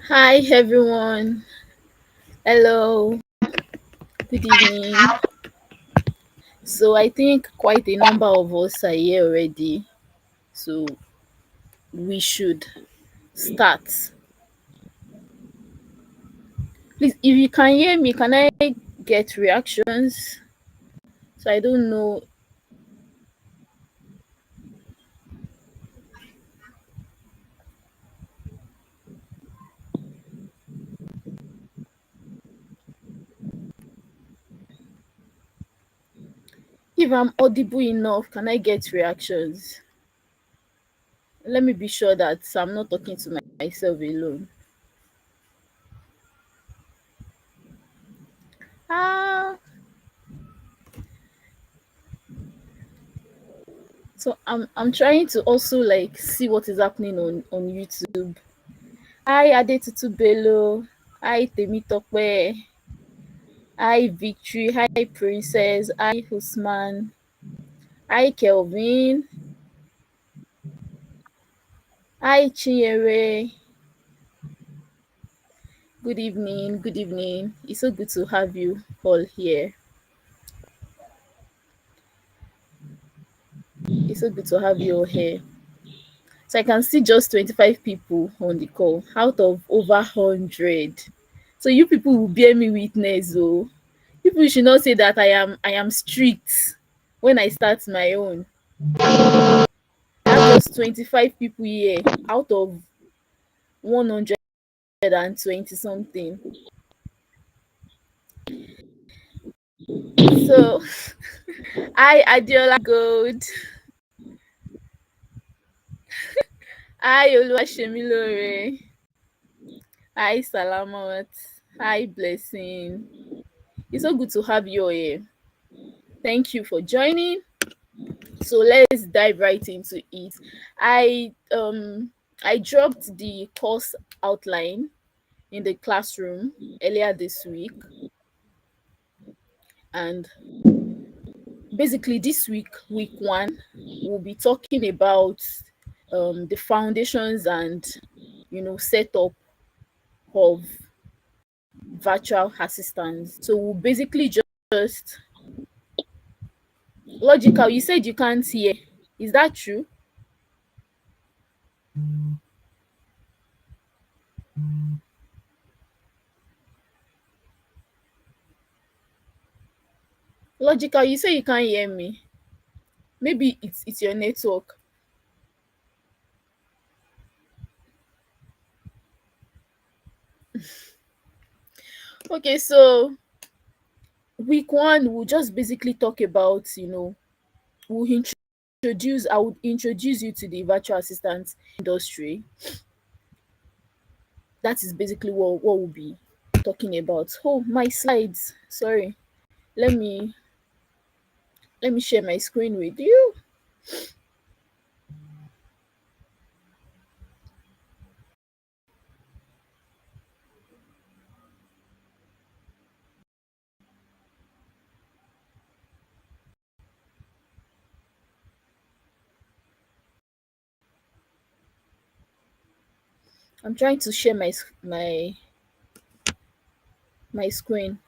Hi everyone. Hello. Good evening. So I think quite a number of us are here already. So we should start. Please, if you can hear me, can I get reactions? So I don't know if I'm audible enough. Can I get reactions? Let me be sure that I'm not talking to myself alone. Ah, so I'm trying to also like see what is happening on YouTube. Hi Adetutu Bello. Hi Temitope. Hi Victory. Hi Princess. Hi Usman. Hi Kelvin. Hi Chinyere. Good evening. Good evening. It's so good to have you all here. It's so good to have you all here. So I can see just 25 people on the call out of over 100. So you people will bear me witness, oh. People should not say that I am strict when I start my own. I have just 25 people here out of 120 something. So hi Adiola Gold. Hi Oluwasemilore. Hi Salamat. Hi Blessing. It's so good to have you all here. Thank you for joining. So let's dive right into it. I dropped the course outline in the classroom earlier this week, and basically this week, week one, we'll be talking about the foundations and setup of virtual assistants. So we'll basically just logical. You said you can't hear. Is that true? Logical. You say you can't hear me. Maybe it's your network. Okay, so week one we'll just basically talk about we'll introduce I would introduce you to the virtual assistant industry. That is basically what we'll be talking about. Oh, my slides. Sorry. Let me let me share my screen with you. I'm trying to share my screen.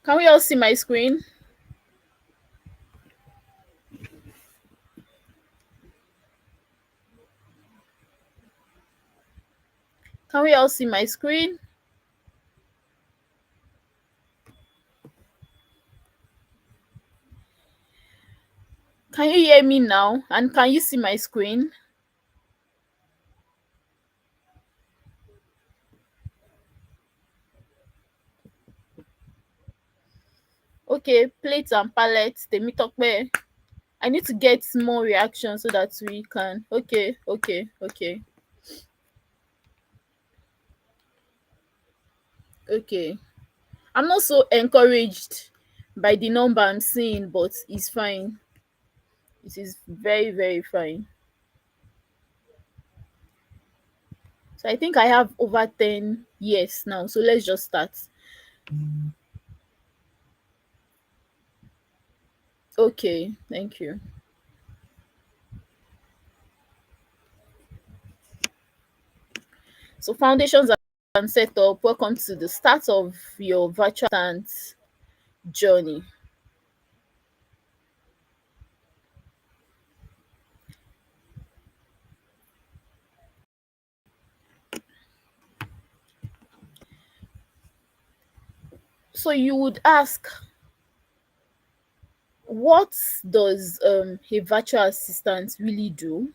Can we all see my screen? Can we all see my screen? Can you hear me now? And can you see my screen? Okay, plates and pallets. Temitope. I need to get more reaction so that we can. Okay, okay, okay, okay. I'm not so encouraged by the number I'm seeing, but it's fine. It is very, very fine. So I think I have over 10 years now. So let's just start. Okay, thank you. So foundations and setup. Welcome to the start of your virtual assistant journey. So you would ask, what does a virtual assistant really do?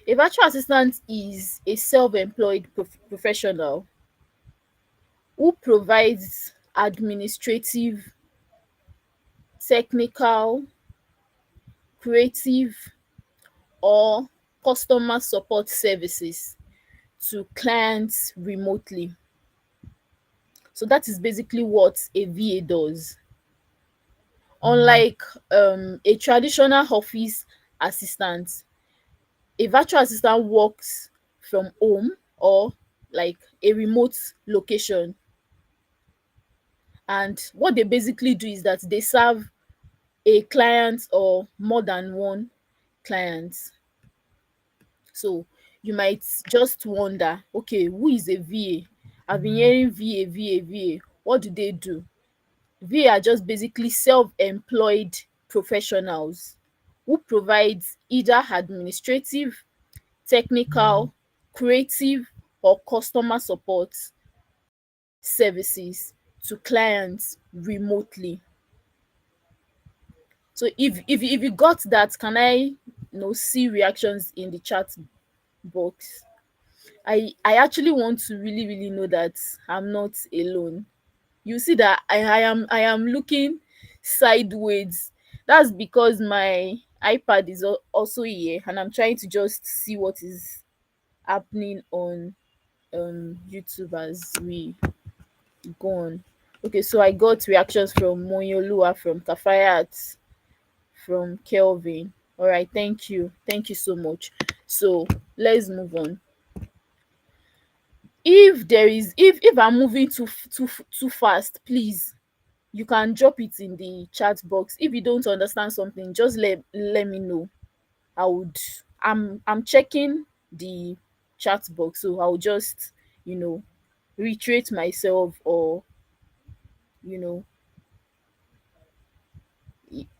A virtual assistant is a self-employed professional who provides administrative, technical, creative, or customer support services to clients remotely. So that is basically what a VA does. Unlike a traditional office assistant, a virtual assistant works from home or like a remote location. And what they basically do is that they serve a client or more than one client. So you might just wonder, okay, who is a VA? I've been hearing VA. What do they do? VA are just basically self-employed professionals who provides either administrative, technical, creative, or customer support services to clients remotely. So if you got that, can I see reactions in the chat box? I actually want to really know that I'm not alone. You see that I am looking sideways. That's because my iPad is also here, and I'm trying to just see what is happening on YouTube as we go on. Okay, so I got reactions from Moyolua, from Kafayat, from Kelvin. All right, thank you so much. So let's move on. If I'm moving too fast, please, you can drop it in the chat box. If you don't understand something, just let me know. I would I'm checking the chat box, so I'll just you know reiterate myself, or you know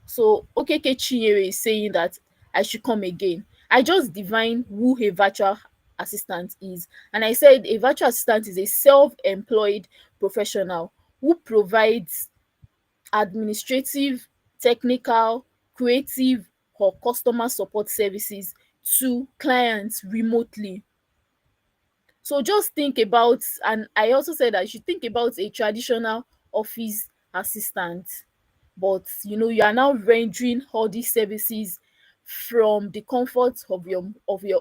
so Okeke Chinyere is saying that I should come again. I just divine who a virtual assistant is, and I said a virtual assistant is a self-employed professional who provides administrative, technical, creative, or customer support services to clients remotely. So just think about, and I also said that you should think about a traditional office assistant, but you are now rendering all these services from the comfort of your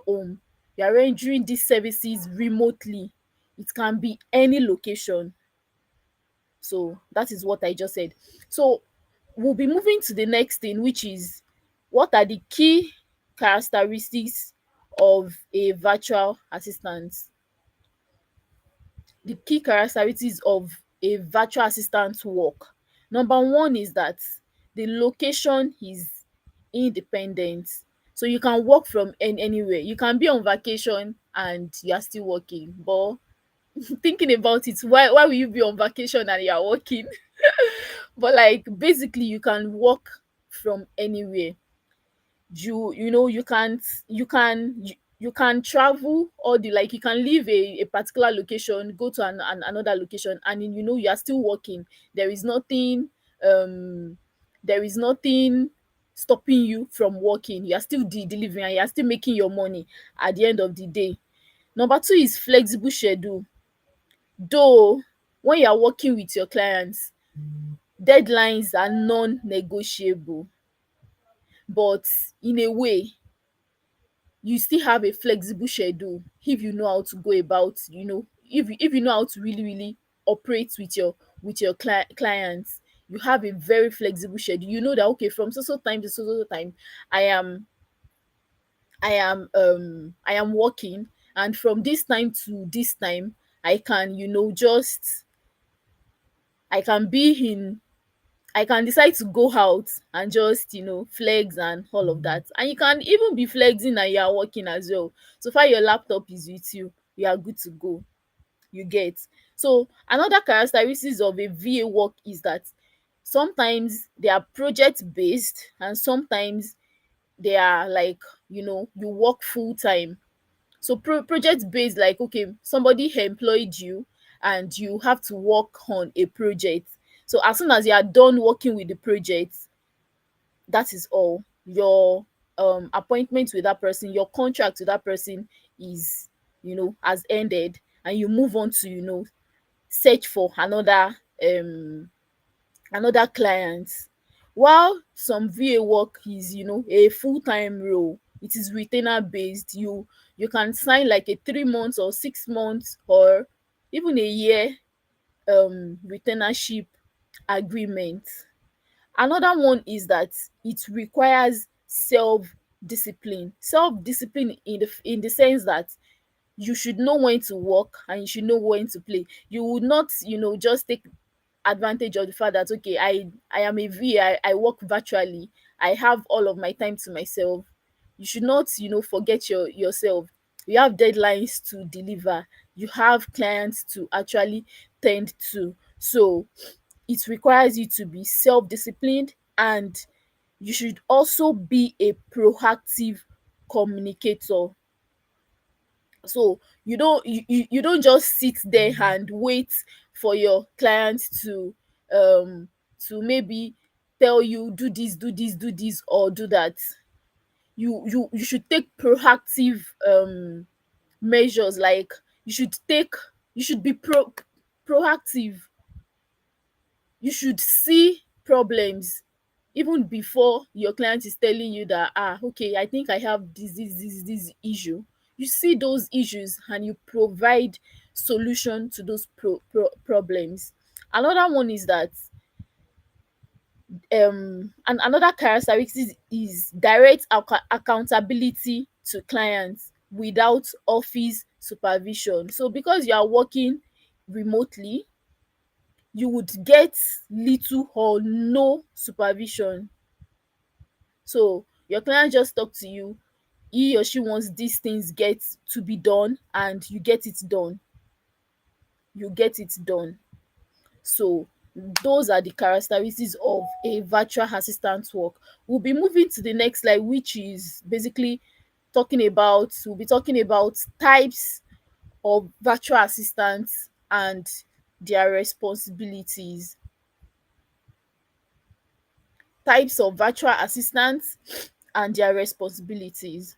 home. You are rendering these services remotely. It can be any location. So that is what I just said. So we'll be moving to the next thing, which is, what are the key characteristics of a virtual assistant? The key characteristics of a virtual assistant work. Number one is that the location is independent. So you can work from anywhere. You can be on vacation and you are still working, but thinking about it, why will you be on vacation and you are working? But like basically you can work from anywhere. You know you can travel, or the like, you can leave a particular location, go to another location, and then, you are still working. There is nothing, um there is nothing stopping you from working. You are still delivering, and you are still making your money at the end of the day. Number two is flexible schedule. Though when you are working with your clients, deadlines are non-negotiable, but in a way you still have a flexible schedule if you know how to go about, if you know how to really really operate with your clients. You have a very flexible schedule. You know that, okay, from so so time to so so time, i am I am working, and from this time to this time I can, just I can be in I can decide to go out and just, flex and all of that. And you can even be flexing and you are working as well. So far your laptop is with you, you are good to go. You get. So another characteristics of a VA work is that sometimes they are project based, and sometimes they are like, you work full time. So project based, like, okay, somebody employed you and you have to work on a project. So as soon as you are done working with the project, that is all. Your appointment with that person, your contract with that person is, has ended, and you move on to, search for another client. While some VA work is, a full-time role, it is retainer based. You can sign like a 3 months or 6 months or even a year retainership agreement. Another one is that it requires self discipline in the sense that you should know when to work and you should know when to play. You would not, just take advantage of the fact that, okay, I am a VA, I work virtually, I have all of my time to myself. You should not, forget yourself. You have deadlines to deliver, you have clients to actually tend to. So it requires you to be self-disciplined, and you should also be a proactive communicator. So you don't just sit there and wait for your client to maybe tell you, do this, do this, do this, or do that. You should take proactive measures. Like, you should be proactive. You should see problems even before your client is telling you that, okay, I think I have this issue. You see those issues and you provide solution to those problems. Another one is that, and another characteristic is direct accountability to clients without office supervision. So because you are working remotely, you would get little or no supervision. So your client just talk to you, he or she wants these things get to be done, and you get it done. You get it done. So those are the characteristics of a virtual assistant work. We'll be moving to the next slide, which is basically we'll be talking about types of virtual assistants and their responsibilities. Types of virtual assistants and their responsibilities.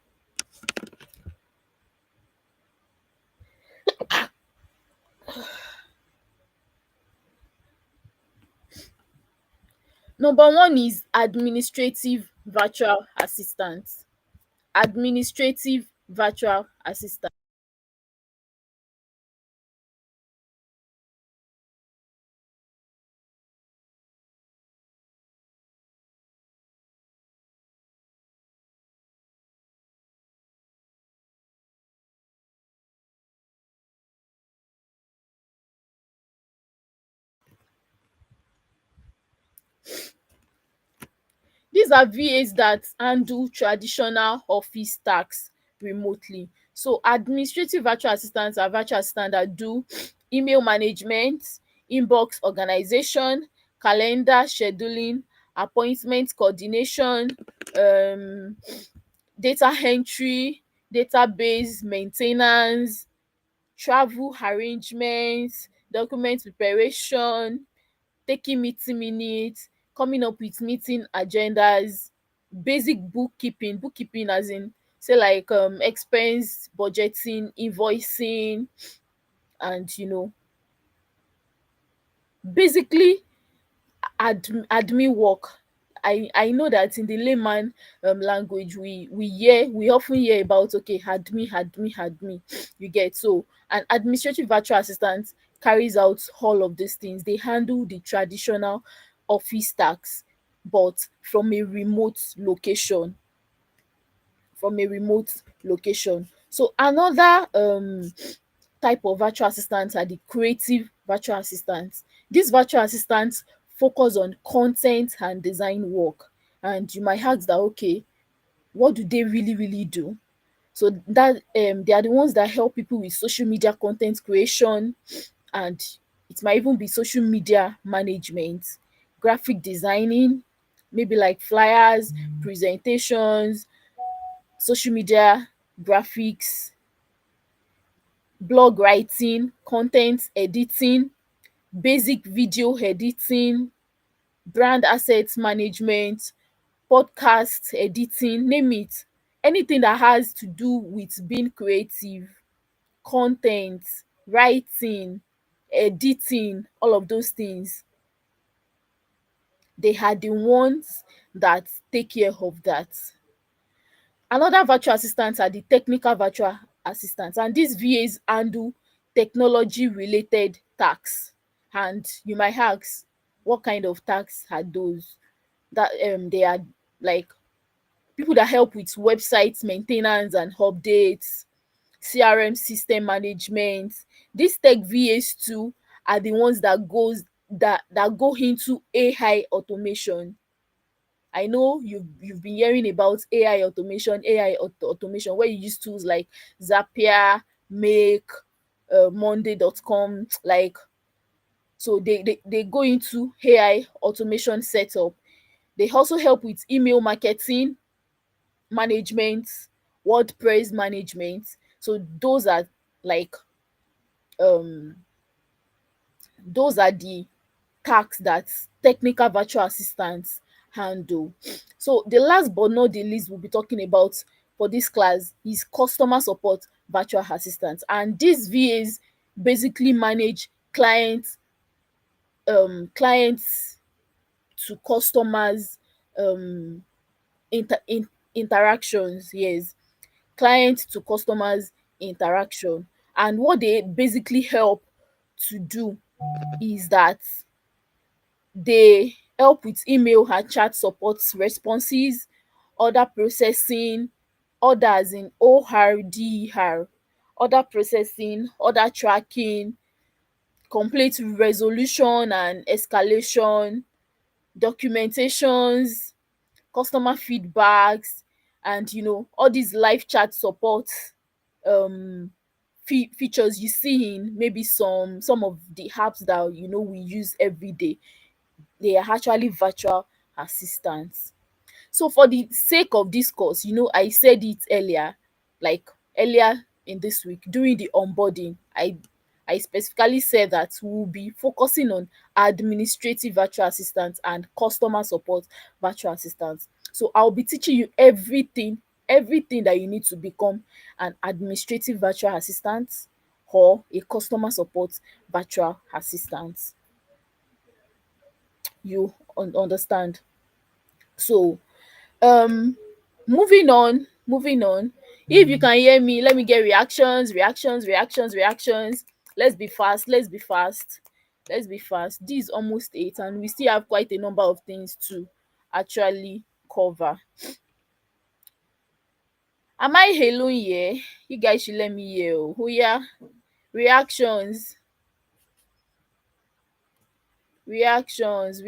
Number one is administrative virtual assistant. Administrative virtual assistant. These are VAs that handle traditional office tasks remotely. So administrative virtual assistants are virtual assistants that do email management, inbox organization, calendar scheduling, appointment coordination, um data entry, database maintenance, travel arrangements, document preparation, taking meeting minutes, coming up with meeting agendas, basic bookkeeping as in say like expense budgeting, invoicing, and basically admin work. I know that in the layman language we often hear about, okay, admin, you get. So an administrative virtual assistant carries out all of these things. They handle the traditional office tasks, but from a remote location. So another type of virtual assistants are the creative virtual assistants. These virtual assistants focus on content and design work. And you might ask that, okay, what do they really do? So that they are the ones that help people with social media content creation, and it might even be social media management, graphic designing, maybe like flyers, presentations, social media graphics, blog writing, content editing, basic video editing, brand assets management, podcast editing, name it. Anything that has to do with being creative, content, writing, editing, all of those things, they are the ones that take care of that. Another virtual assistants are the technical virtual assistants, and these VAs handle technology related tasks. And you might ask, what kind of tasks are those? That they are like people that help with website maintenance and updates, CRM system management. These tech VAs too are the ones that go into AI automation. I know you've been hearing about AI automation, where you use tools like Zapier, Make, Monday.com, like. So they go into AI automation setup. They also help with email marketing management, WordPress management. So like um those are the tasks that technical virtual assistants handle. So the last but not the least we'll be talking about for this class is customer support virtual assistants. And these VAs basically manage clients to customers um interactions. Yes, client to customers interaction. And what they basically help to do is that they help with email and chat support responses, order processing, orders in ORDER, order processing, order tracking, complaint resolution and escalation, documentations, customer feedbacks, and all these live chat support um features you see in maybe some of the apps that we use every day. They are actually virtual assistants. So for the sake of this course, I said it earlier, like earlier in this week during the onboarding, I specifically said that we'll be focusing on administrative virtual assistants and customer support virtual assistants. So I'll be teaching you everything that you need to become an administrative virtual assistant or a customer support virtual assistant. You understand? So um moving on. If you can hear me, let me get reactions. Let's be fast. This is almost 8 and we still have quite a number of things to actually cover. Am I alone here? You guys should let me hear. Oh yeah, reactions, reactions.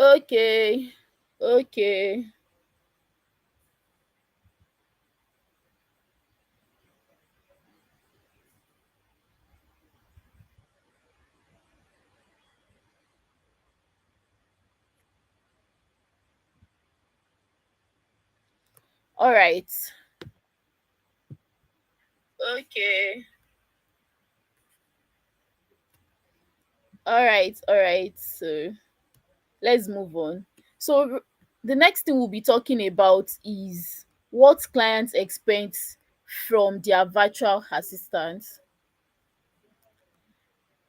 Okay. Okay. All right. Okay. All right. All right. So let's move on. So the next thing we'll be talking about is what clients expect from their virtual assistants.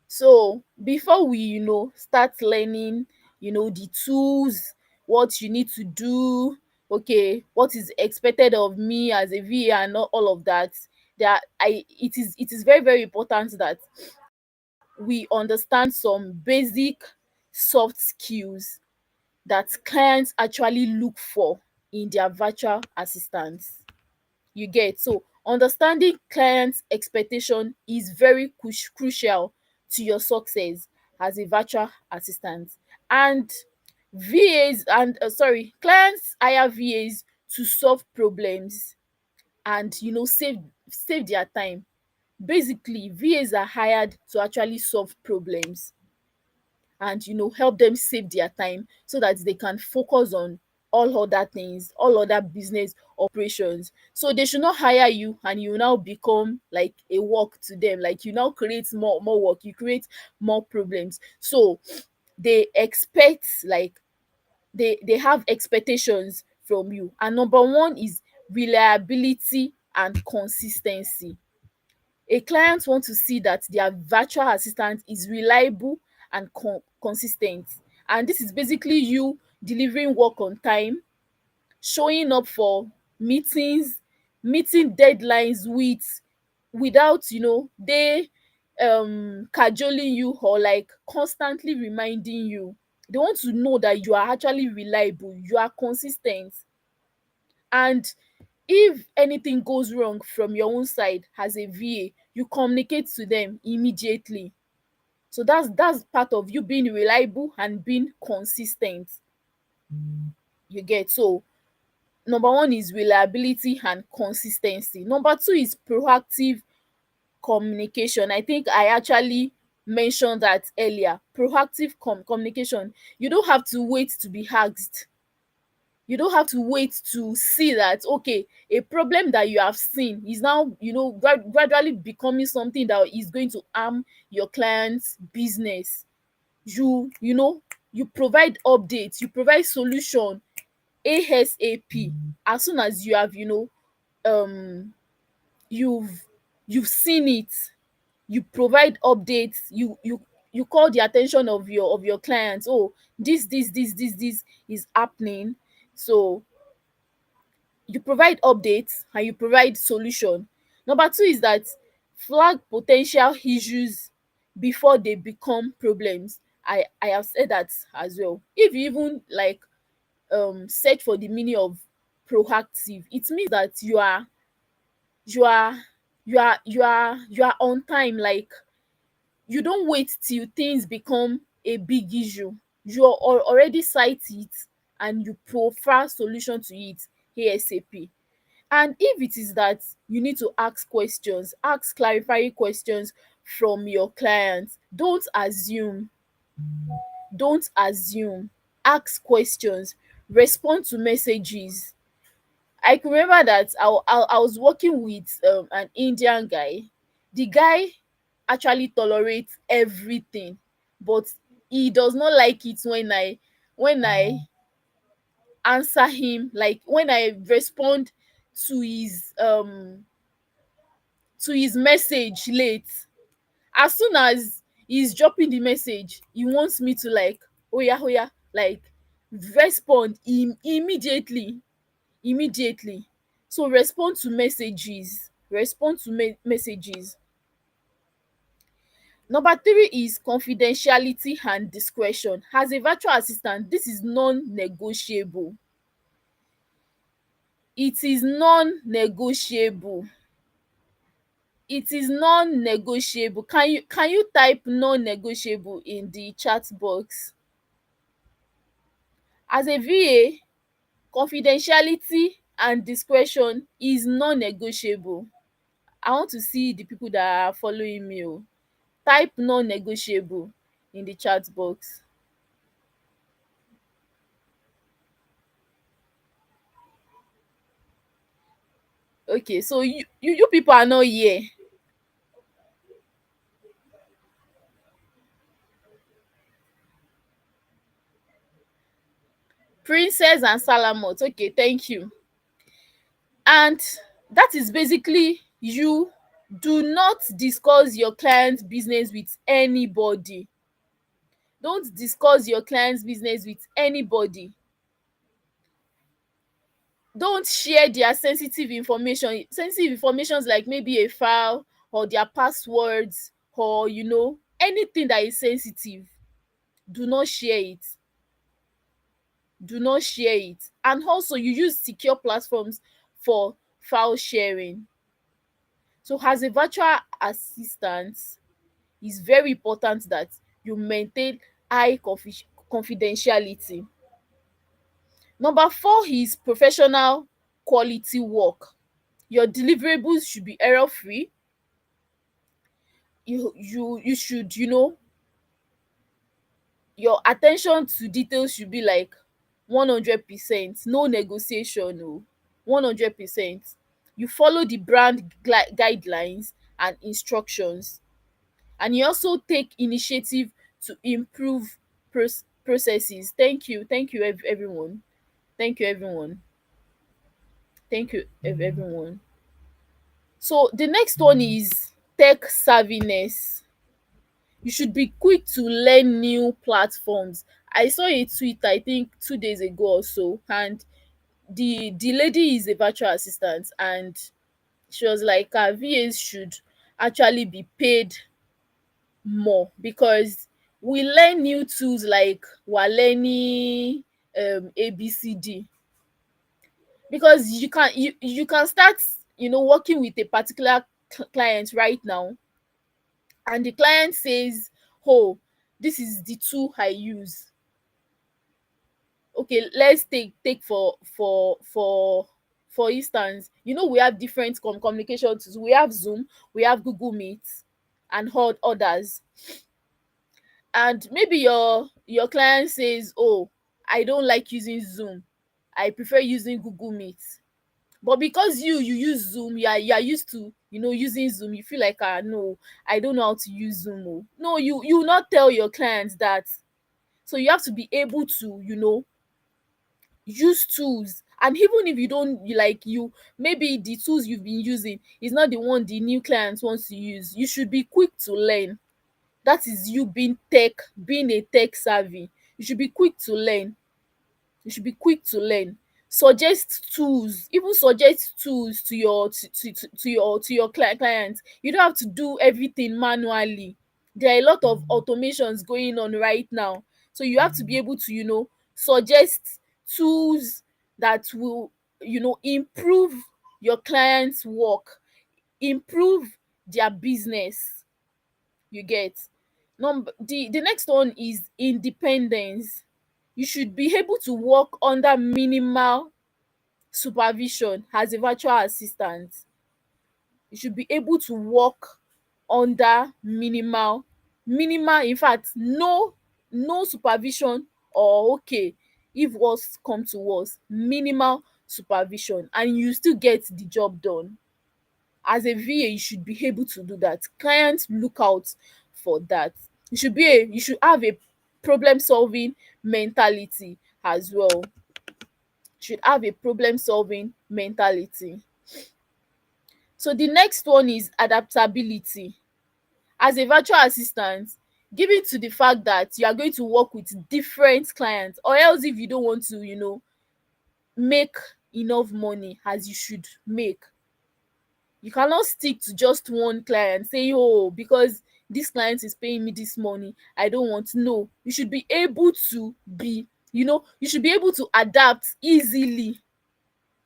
So before we, start learning, the tools, what you need to do, okay, what is expected of me as a VA and all of that, it is very, very important that we understand some basic soft skills that clients actually look for in their virtual assistants. You get? So understanding clients expectation is very crucial to your success as a virtual assistant. And clients hire VAs to solve problems and save their time. Basically, VAs are hired to actually solve problems and help them save their time so that they can focus on all other things, all other business operations. So they should not hire you and you now become like a work to them, like you now create more work, you create more problems. So they expect, like, they have expectations from you. And number one is reliability and consistency. A client want to see that their virtual assistant is reliable and consis ten t, and this is basically you delivering work on time, showing up for meetings, meeting deadlines without they cajoling you or like constantly reminding you. They want to know that you are actually reliable, you are consis ten t, and if anything goes wrong from your own side as a VA, you communicate to them immediately. So that's part of you being reliable and being consis ten t. You get? So number one is reliability and consis ten cy. Number two is proactive communication. I think I actually mentioned that earlier. Proactive communication. You don't have to wait to be asked. You don't have to wait to see that, okay, a problem that you have seen is now gradually becoming something that is going to harm your client's business. You provide updates, you provide solution asap. As soon as you have um you've you've seen it, you provide updates, you call the attention of your clients. Oh, this is happening. So you provide updates and you provide solution. Number two is that flag po ten tial issues before they become problems. I have said that as well. If you even like search for the meaning of proactive, it means that you are you are on time. Like, you don't wait till things become a big issue. You already cite it and you profile solution to it asap. And if it is that you need to ask questions, ask clarifying questions from your clients. Don't assume, ask questions, respond to messages. I can remember that I was working with an Indian guy. The guy actually tolerates everything, but he does not like it when I answer him, like when I respond to his message late. As soon as he's dropping the message, he wants me to like, oya, like respond immediately. So respond to messages. Number three is confidentiality and discretion. As a virtual assistant, this is non-negotiable. It is non-negotiable. It is non-negotiable. Can you type non-negotiable in the chat box? As a VA, confidentiality and discretion is non-negotiable. I want to see the people that are following me o. Type non-negotiable in the chat box. Okay, so you people are not here. Princess and Salamot, okay, thank you. And that is basically you. Do not discuss your client's business with anybody. Don't discuss your client's business with anybody. Don't share their sensitive informations like maybe a file or their passwords, or anything that is sensitive. Do not share it. Do not share it. And also, you use secure platforms for file sharing. So as a virtual assistant, it's very important that you maintain high confidentiality. Number 4 is professional quality work. Your deliverables should be error free. You should, your attention to details should be like 100%, no negotiation o. 100%. You follow the brand guidelines and instructions, and you also take initiative to improve processes. Thank you everyone. Thank you everyone. Thank you everyone. So the next one is tech savviness. You should be quick to learn new platforms. I saw a tweet, I think 2 days ago or so, and the lady is a virtual assistant, and she was like VAs should actually be paid more, because we learn new tools like we're learning ABCD. Because you can start working with a particular client right now, and the client says, oh, this is the tool I use. Okay, let's take for instance, we have different communication tools. We have Zoom, we have Google Meet, and others. And maybe your client says, oh, I don't like using Zoom, I prefer using Google Meet. But because you use Zoom, you are used to using Zoom, you feel like, no, I don't know how to use Zoom. Oh, no, you will not tell your clients that. So you have to be able to use tools. And even if you don't, you maybe the tools you've been using is not the one the new client wants to use, you should be quick to learn. That is you being a tech savvy. You should be quick to learn. You should be quick to learn. Suggest tools, even suggest tools to your clients. You don't have to do everything manually. There are a lot of automations going on right now, so you have to be able to suggest tools that will improve your clients work, improve their business. You get. The next one is independence. You should be able to work under minimal supervision. As a virtual assistant, you should be able to work under minimal, in fact, no supervision, or okay, if worse come to worse, minimal supervision, and you still get the job done. As a VA, you should be able to do that. Clients look out for that. You should have a problem solving mentality as well. Should have a problem solving mentality. So the next one is adaptability. As a virtual assistant, given to the fact that you are going to work with different clients, or else if you don't want to make enough money as you should make, you cannot stick to just one client, say, oh, because this client is paying me this money, I don't want to. No, you should be able to you should be able to adapt easily.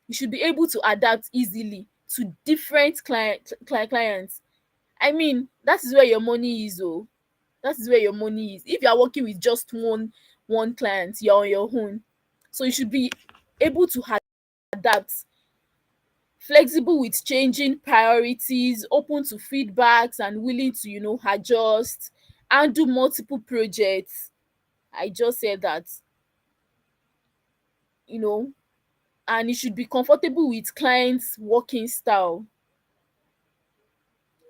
You should be able to adapt easily to different clients. I mean, that is where your money is. Oh, that is where your money is. If you are working with just one client, you're on your own. So you should be able to adapt, flexible with changing priorities, open to feedbacks, and willing to, adjust and do multiple projects. I just said that, you know, and you should be comfortable with clients' working style.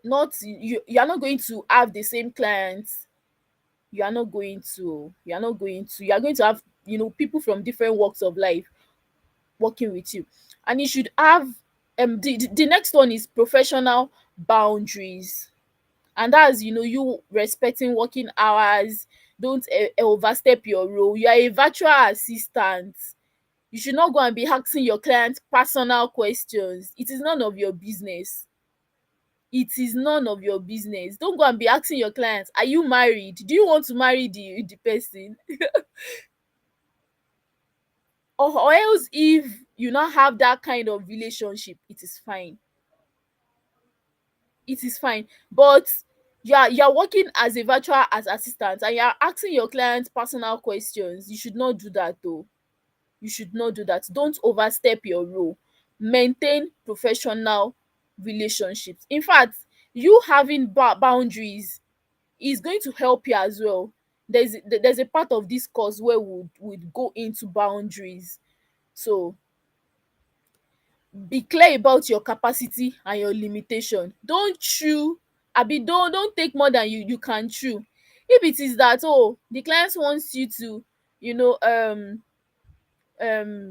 Not you are not going to have the same clients. You are going to have, people from different walks of life working with you. And you should have the next one is professional boundaries. And that's, you respecting working hours. Don't overstep your role. You are a virtual assistant. You should not go and be asking your clients personal questions. It is none of your business. It is none of your business. Don't go and be asking your clients, are you married? Do you want to marry the person? Or else, if you not have that kind of relationship, it is fine. It is fine. But you're working as a virtual as assistant and you're asking your clients personal questions. You should not do that though. You should not do that. Don't overstep your role. Maintain professional relationships. In fact, you having boundaries is going to help you as well. There's a part of this course where we'd go into boundaries. So be clear about your capacity and your limitation. Don't chew, abi don't take more than you can chew. If it is that, oh, the client wants you to, you know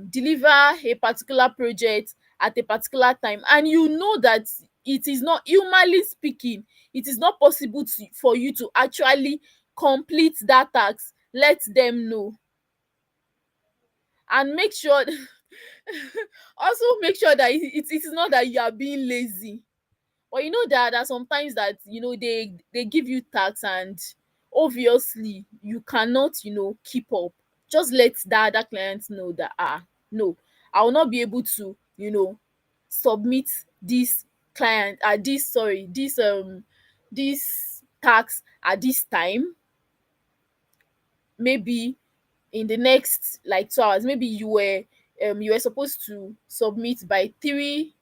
deliver a particular project at a particular time, and you know that it is not, humanly speaking, it is not possible for you to actually complete that task, let them know. And make sure also make sure that it is not that you are being lazy. But you know that there are sometimes that, they give you tasks and obviously you cannot, keep up. Just let the other client know that, no, I will not be able to, submit this client this sorry this tax at this time. Maybe in the next like 2 hours. Maybe you were supposed to submit by 3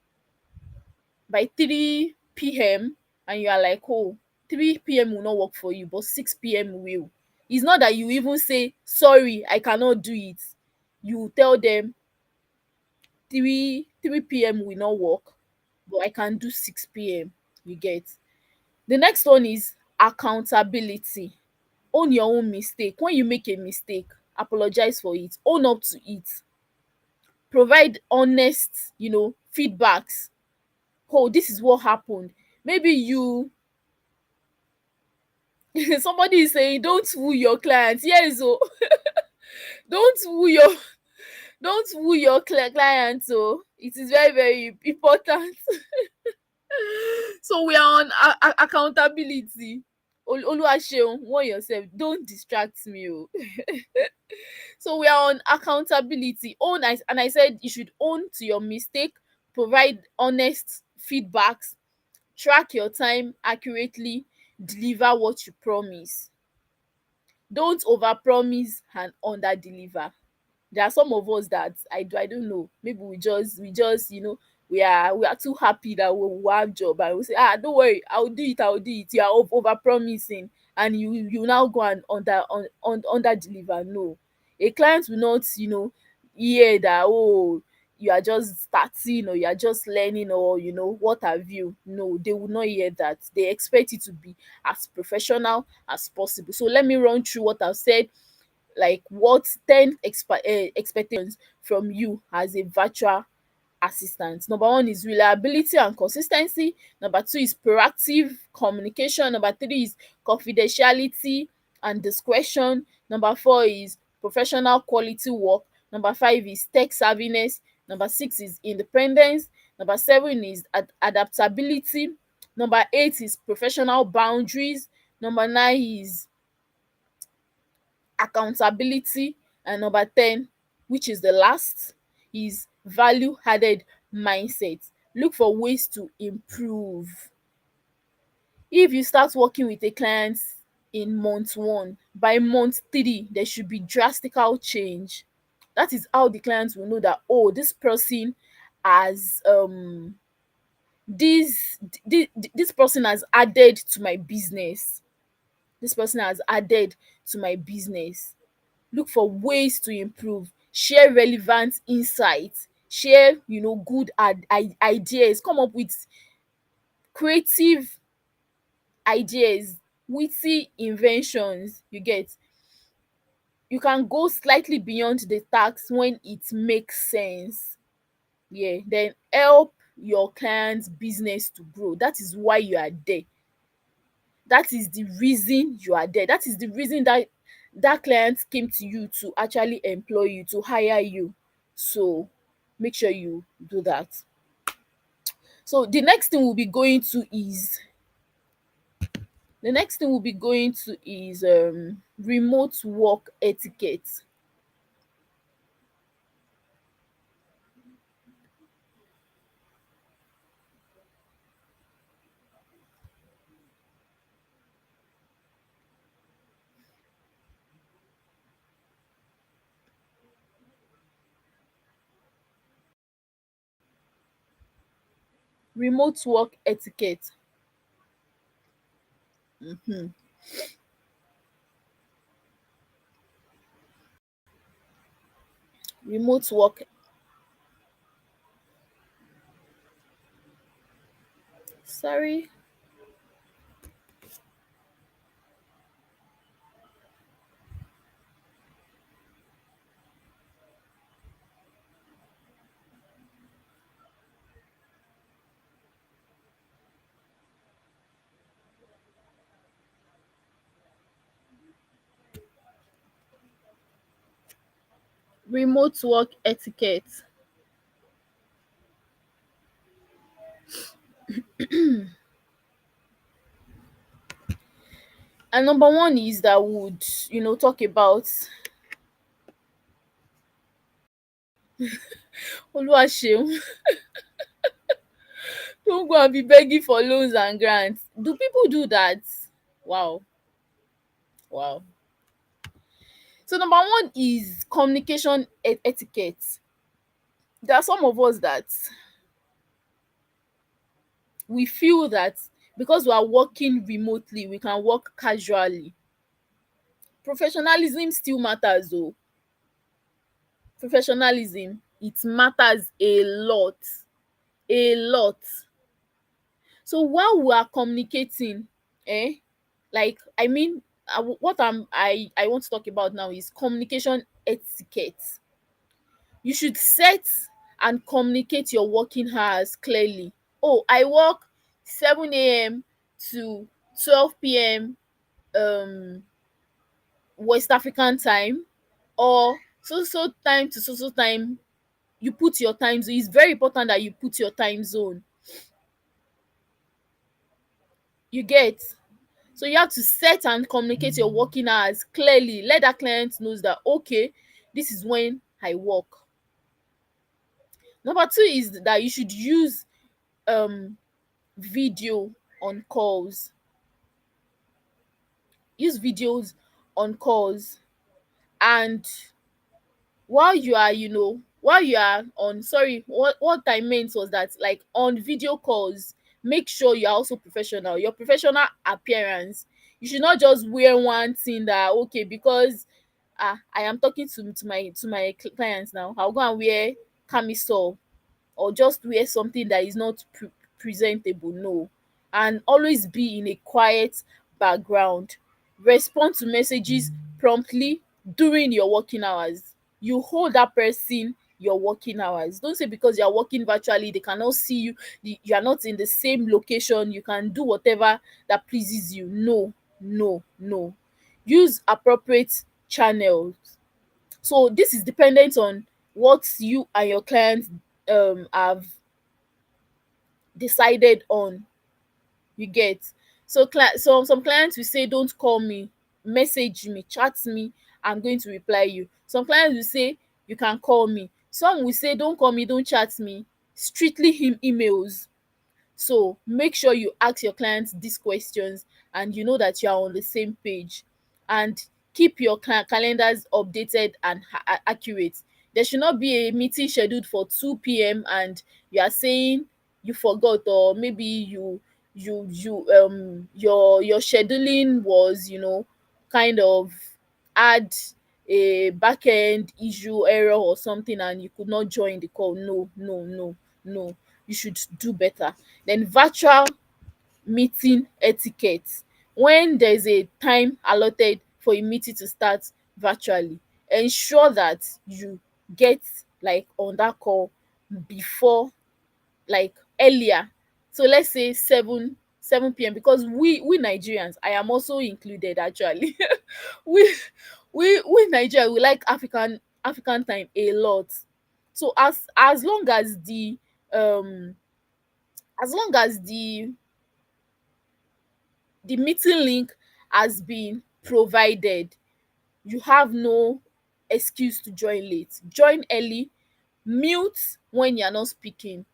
p.m. and you are like, oh, 3 p.m. will not work for you, but 6 p.m. will. It's not that you even say sorry, I cannot do it. You tell them 3 p.m. will not work, but I can do 6 p.m. You get. The next one is accountability. Own your own mistake. When you make a mistake, apologize for it, own up to it, provide honest, feedbacks. Oh, this is what happened. Maybe you somebody is saying don't woo your clients. Yes, oh, don't woo your clients. Oh, it is very very important. So we are on accountability. Oluwaseun, warn yourself, don't distract me. Oh. So we are on accountability. And I said you should own to your mistake, provide honest feedbacks, track your time accurately, deliver what you promise. Don't overpromise and underdeliver. There are some of us that I don't know, maybe we just we are too happy that we have job and we say, don't worry, I'll do it. You are over promising and you now go and under deliver. No, a client will not, hear that, oh, you are just starting or you are just learning or what have you. No, they will not hear that. They expect you to be as professional as possible. So let me run through what I've said, like what 10 expectations from you as a virtual assistant. Number one is reliability and consistency. Number two is proactive communication. Number three is confidentiality and discretion. Number four is professional quality work. Number five is tech savviness. Number six is independence. Number seven is adaptability. Number eight is professional boundaries. Number nine is accountability. And number 10, which is the last, is value added mindset. Look for ways to improve. If you start working with a client in month one, by month three there should be drastical change. That is how the clients will know that, oh, this person has this person has added to my business. This person has added to my business. Look for ways to improve, share relevant insights, share good ideas, come up with creative ideas, witty inventions. You get, you can go slightly beyond the task when it makes sense. Yeah, then help your client's business to grow. That is why you are there. That is the reason you are there. That is the reason that that client came to you to actually employ you, to hire you. So make sure you do that. So the next thing we'll be going to is remote work etiquette. Remote work etiquette. Mhm. Remote work. Sorry. Remote work etiquette. And number one is that would talk about Oluwaseun. Don't go and be begging for loans and grants. Do people do that? Wow. Wow. So number one is communication etiquette. There are some of us that we feel that because we are working remotely, we can work casually. Professionalism still matters though. Professionalism, it matters a lot. A lot. So while we are communicating, eh, like I mean, what I want to talk about now is communication etiquette. You should set and communicate your working hours clearly. Oh, I work 7 a.m. to 12 p.m. um West African time, or so time to so time. You put your time zone. It's very important that you put your time zone. You get. So you have to set and communicate your working hours clearly. Let that client knows that, okay, this is when I work. Number two is that you should use um video on calls. Use videos on calls. And while you are on, sorry, what I meant was that, like, on video calls, make sure you are also professional. Your professional appearance. You should not just wear one thing that, okay, because I am talking to my clients now, I'll go and wear camisole, or just wear something that is not presentable. No. And always be in a quiet background. Respond to messages promptly during your working hours. You hold that person your working hours. Don't say because you are working virtually they cannot see you, you are not in the same location, you can do whatever that pleases you. No, no, no. Use appropriate channels. So this is dependent on what you and your clients have decided on. You get. So some clients will say, don't call me, message me, chat me, I'm going to reply you. Some clients will say, you can call me. Some will say, don't call me, don't chat me, strictly him emails. So make sure you ask your clients these questions, and you know that you are on the same page. And keep your calendars updated and accurate. There should not be a meeting scheduled for 2 p.m. and you are saying you forgot, or maybe your scheduling was, kind of had a back end issue, error or something, and you could not join the call. No, no, no, no. You should do better. Then virtual meeting etiquette. When there's a time allotted for a meeting to start virtually, ensure that you get like on that call before, like earlier. So let's say 7 p.m., because we Nigerians, I am also included actually. we we Nigerians, we like African time a lot. So as long as um the meeting link has been provided, you have no excuse to join late. Join early, mute when you're not speaking.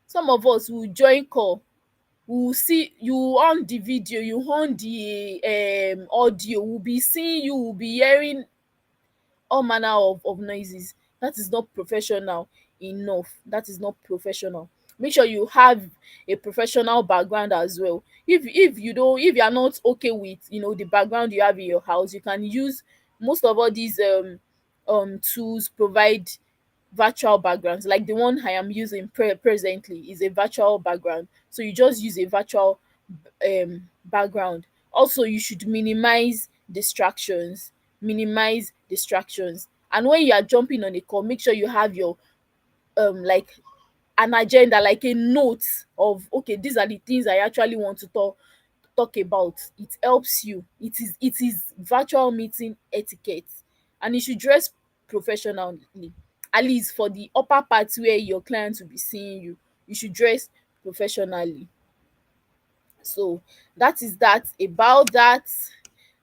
Some of us will join call, we will see you on the video, you on the audio, we'll be seeing you, we'll be hearing all manner of noises. That is not professional enough. That is not professional. Make sure you have a professional background as well. If you are not okay with, the background you have in your house, you can use most of all these tools provide virtual backgrounds. Like the one I am using presently is a virtual background, so you just use a virtual background. Also, you should minimize distractions. And when you are jumping on a call, make sure you have your like an agenda, like a note of, okay, these are the things I actually want to talk about. It helps you. It is virtual meeting etiquette. And you should dress professionally. At least for the upper part where your clients will be seeing you, you should dress professionally. So that is that about that.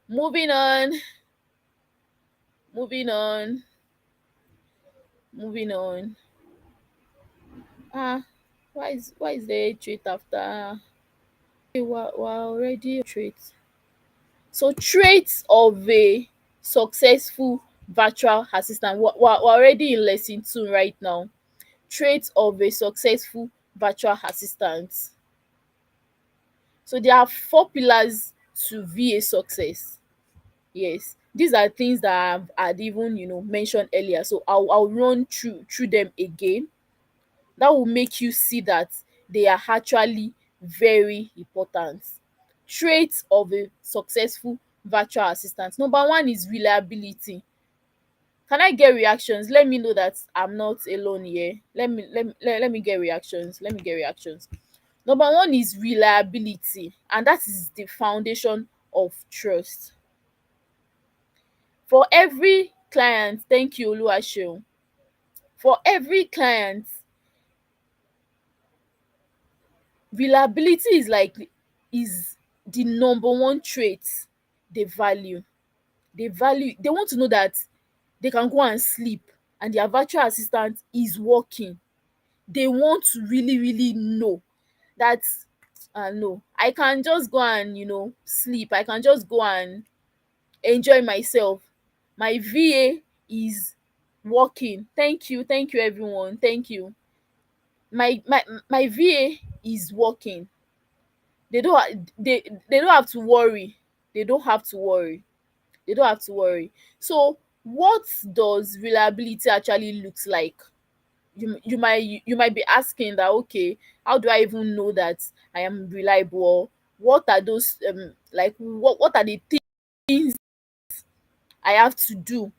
Moving on, moving on, moving on. Ah, why is there a trait after? Okay, we're already on traits. So traits of a successful virtual assistant. We're already in lesson 2 right now. Traits of a successful virtual assistant. So there are 4 pillars to VA success. Yes, these are things that I'd even mentioned earlier. So I'll run through them again. That will make you see that they are actually very important. Traits of a successful virtual assistant. Number one is reliability. Can I get reactions? Let me know that I'm not alone here. Let me get reactions. Let me get reactions. Number one is reliability, and that is the foundation of trust. For every client, thank you, Oluwaseun. For every client, reliability is the number one trait they value. They want to know that they can go and sleep and their virtual assistant is working. They want to really really know that, no, I can just go and sleep, I can just go and enjoy myself, my VA is working. Thank you everyone, thank you. My VA is working. They don't have to worry. They don't have to worry. They don't have to worry. So what does reliability actually looks like? You might be asking that, okay, how do I even know that I am reliable? What are those like what are the things I have to do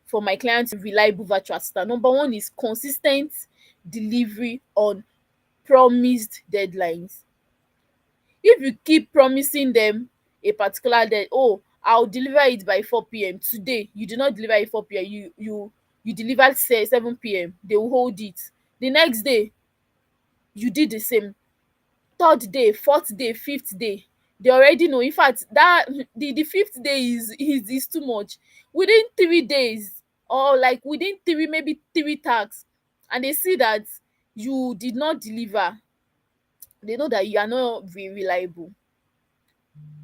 for my client to be reliable virtual assistant? Number one is consistent delivery on promised deadlines. If you keep promising them a particular day, oh, I'll deliver it by 4 p.m. today, you do not deliver it 4 p.m., you delivered say 7 p.m., they will hold it. The next day you did the same. Third day, fourth day, fifth day, they already know. In fact, that the fifth day is too much. Within 3 days, or like within maybe 3 tasks, and they see that you did not deliver, they know that you are not very reliable.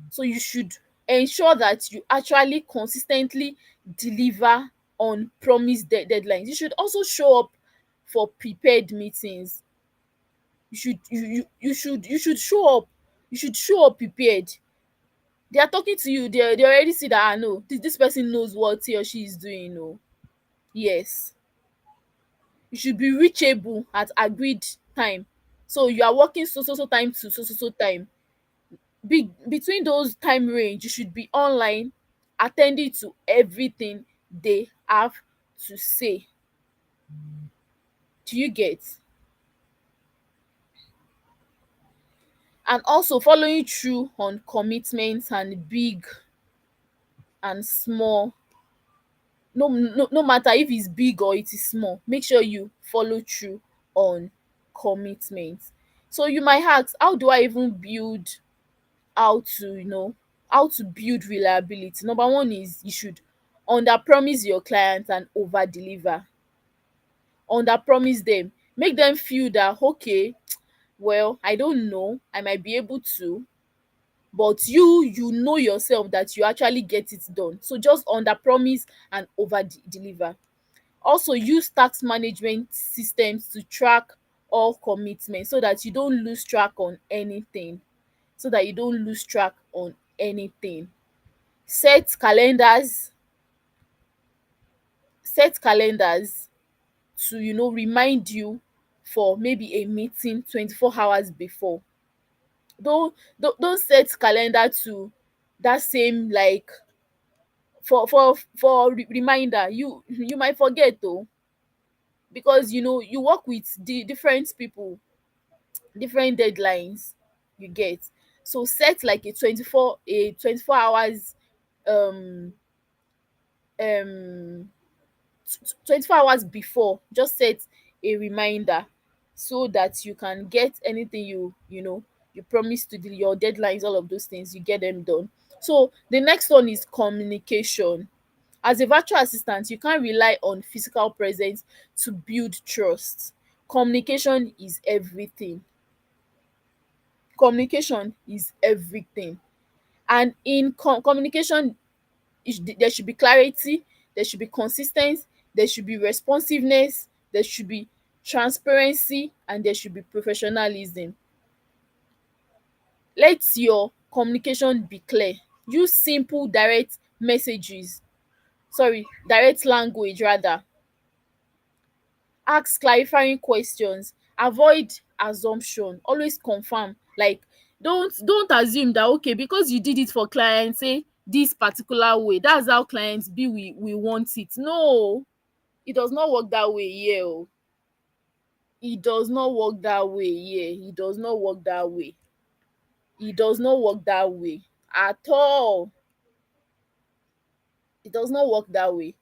So you should ensure that you actually consistently deliver on promised deadlines. You should also show up for prepared meetings. You should show up. You should show up prepared. They are talking to you, they already see that, no, this person knows what he or she is doing. No, yes, you should be reachable at agreed time. So you are working so time to so time. Between those time range, you should be online, attending to everything they have to say. Do you get? And also following through on commitments, and big and small. No matter if it's big or it is small, make sure you follow through on commitments. So you might ask, how do I even build, how to how to build reliability? Number one is, you should under promise your clients and over deliver. Under promise them, make them feel that, okay, well, I don't know, I might be able to, but you know yourself that you actually get it done. So just under promise and over deliver. Also use task management systems to track all commitments, so that you don't lose track on anything. So that you don't lose track on anything. Set calendars, set calendars to remind you for maybe a meeting 24 hours before. Don't set calendar to that same, like, reminder. You might forget though, because you work with the different people, different deadlines, you get. So set like a 24 hours, um 24 hours before. Just set a reminder, so that you can get anything you promise to do, your deadlines, all of those things, you get them done. So the next one is communication. As a virtual assistant, you can't rely on physical presence to build trust. Communication is everything. Communication is everything. And in communication, there should be clarity, there should be consis there should be responsiveness, there should be transparency, and there should be professionalism. Let your communication be clear. Use simple direct messages, direct language rather. Ask clarifying questions. Avoid assumption. Always confirm. Like, don't assume that, okay, because you did it for clients, say this particular way, that's how clients be, we want it. No, it does not work that way here. Oh, it does not work that way here. It does not work that way. It does not work that way at all. It does not work that way.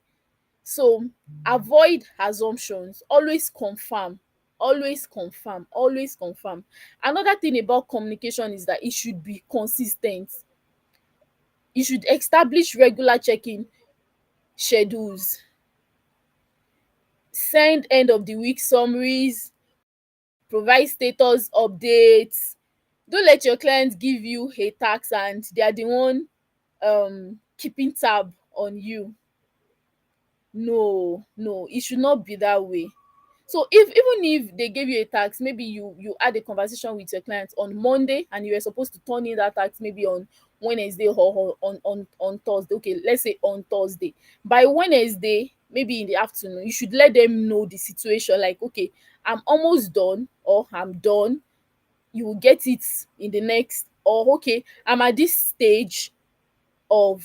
So avoid assumptions. Always confirm. Always confirm. Always confirm. Another thing about communication is that it should be consistent. You should establish regular checking schedules. Send end of the week summaries. Provide status updates. Don't let your clients give you a task and they are the one keeping tab on you. No, no, it should not be that way. So even if they gave you a task, maybe you had a conversation with your client on Monday and you were supposed to turn in that task maybe on Wednesday, or on Thursday. Okay, let's say on Thursday. By Wednesday, maybe in the afternoon, you should let them know the situation. Like, okay, I'm almost done, or I'm done. You will get it in the next, or okay, of I'm at this stage, you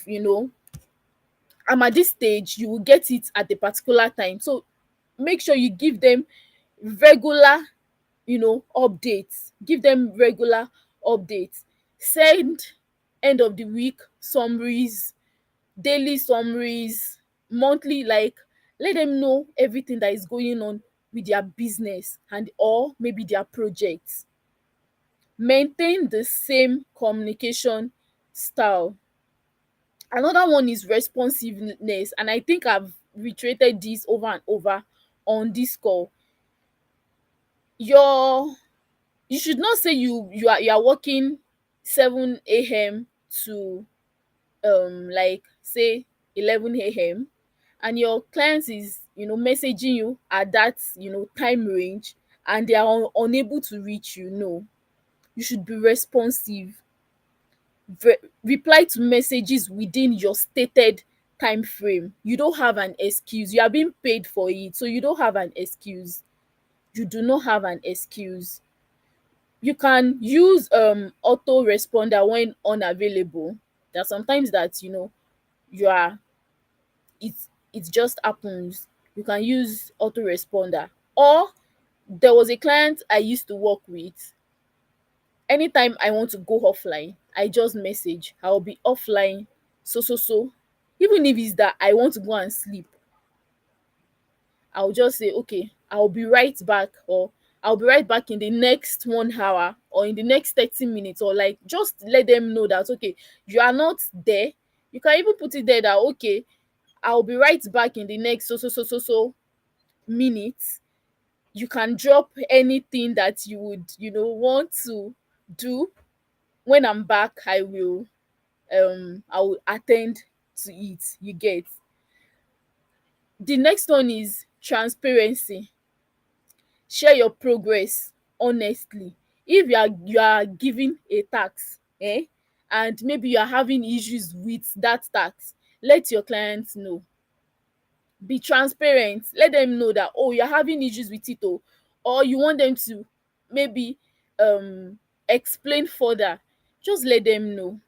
will get it at a particular time. So make sure you give them regular updates. Give them regular updates. Send end of the week summaries, daily summaries, monthly. Like, let them know everything that is going on with their business and or maybe their projects. Maintain the same communication style. Another one is responsiveness, and I think I've reiterated this over and over on this call. Your You should not say you are working 7 a.m. to like say 11 a.m., and your client is messaging you at that time range, and they are unable to reach you, no, you should be responsive. Reply to messages within your stated time frame. You don't have an excuse. You are being paid for it, so you don't have an excuse. You do not have an excuse. You can use auto responder when unavailable. There are sometimes that you are it it just happens. You can use autoresponder. Or there was a client I used to work with. Anytime I want to go offline, I just message, I'll be offline, so. Even if it's that I want to go and sleep, I'll just say, okay, I'll be right back, or I'll be right back in the next 1 hour, or in the next 30 minutes, or like just let them know that, okay, you are not there. You can even put it there that, okay, I'll be right back in the next so minutes. You can drop anything that you would want to do. When I'm back, I will attend to it. You get. The next one is transparency. Share your progress honestly. If you are given a task, and maybe you are having issues with that task, let your clients know. Be transparent. Let them know that, oh, you're having issues with it, oh, or you want them to maybe explain further. Just let them know.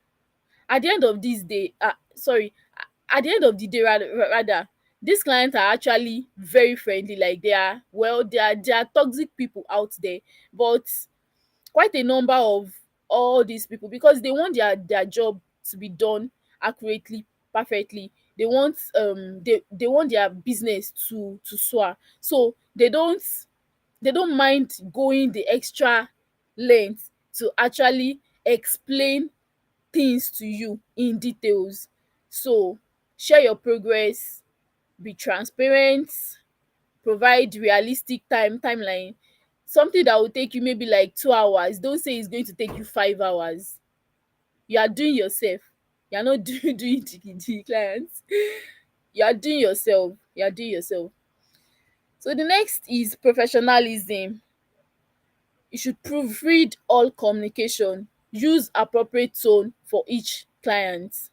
At the end of this day, at the end of the day, rather, these clients are actually very friendly. Like, they are, well, they are toxic people out there, but quite a number of all these people, because they want their job to be done accurately, perfectly. They want their business to soar, so they don't mind going the extra length to actually explain things to you in details. So share your progress, be transparent, provide realistic timeline. Something that will take you maybe like 2 hours, don't say it's going to take you 5 hours. You are doing yourself. You are not doing the clients. You are doing yourself. So the next is professionalism. You should proofread all communication, use appropriate tone for each client,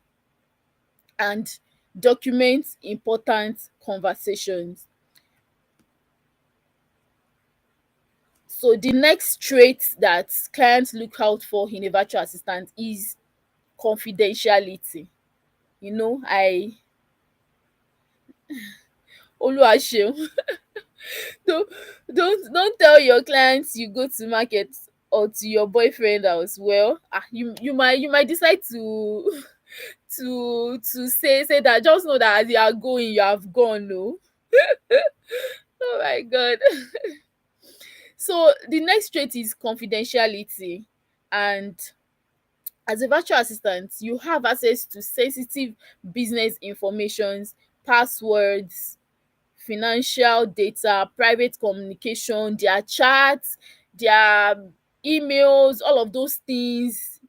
and document important conversations. So the next trait that clients look out for in a virtual assistant is confidentiality. I Oluwaseun, don't don't tell your clients you go to market or to your boyfriend house. Well, you might decide to say that. Just know that as you are going, you have gone. No. Oh my god. So the next trait is confidentiality. And as a virtual assistant, you have access to sensitive business informations, passwords, financial data, private communication, their chats, their emails, all of those things.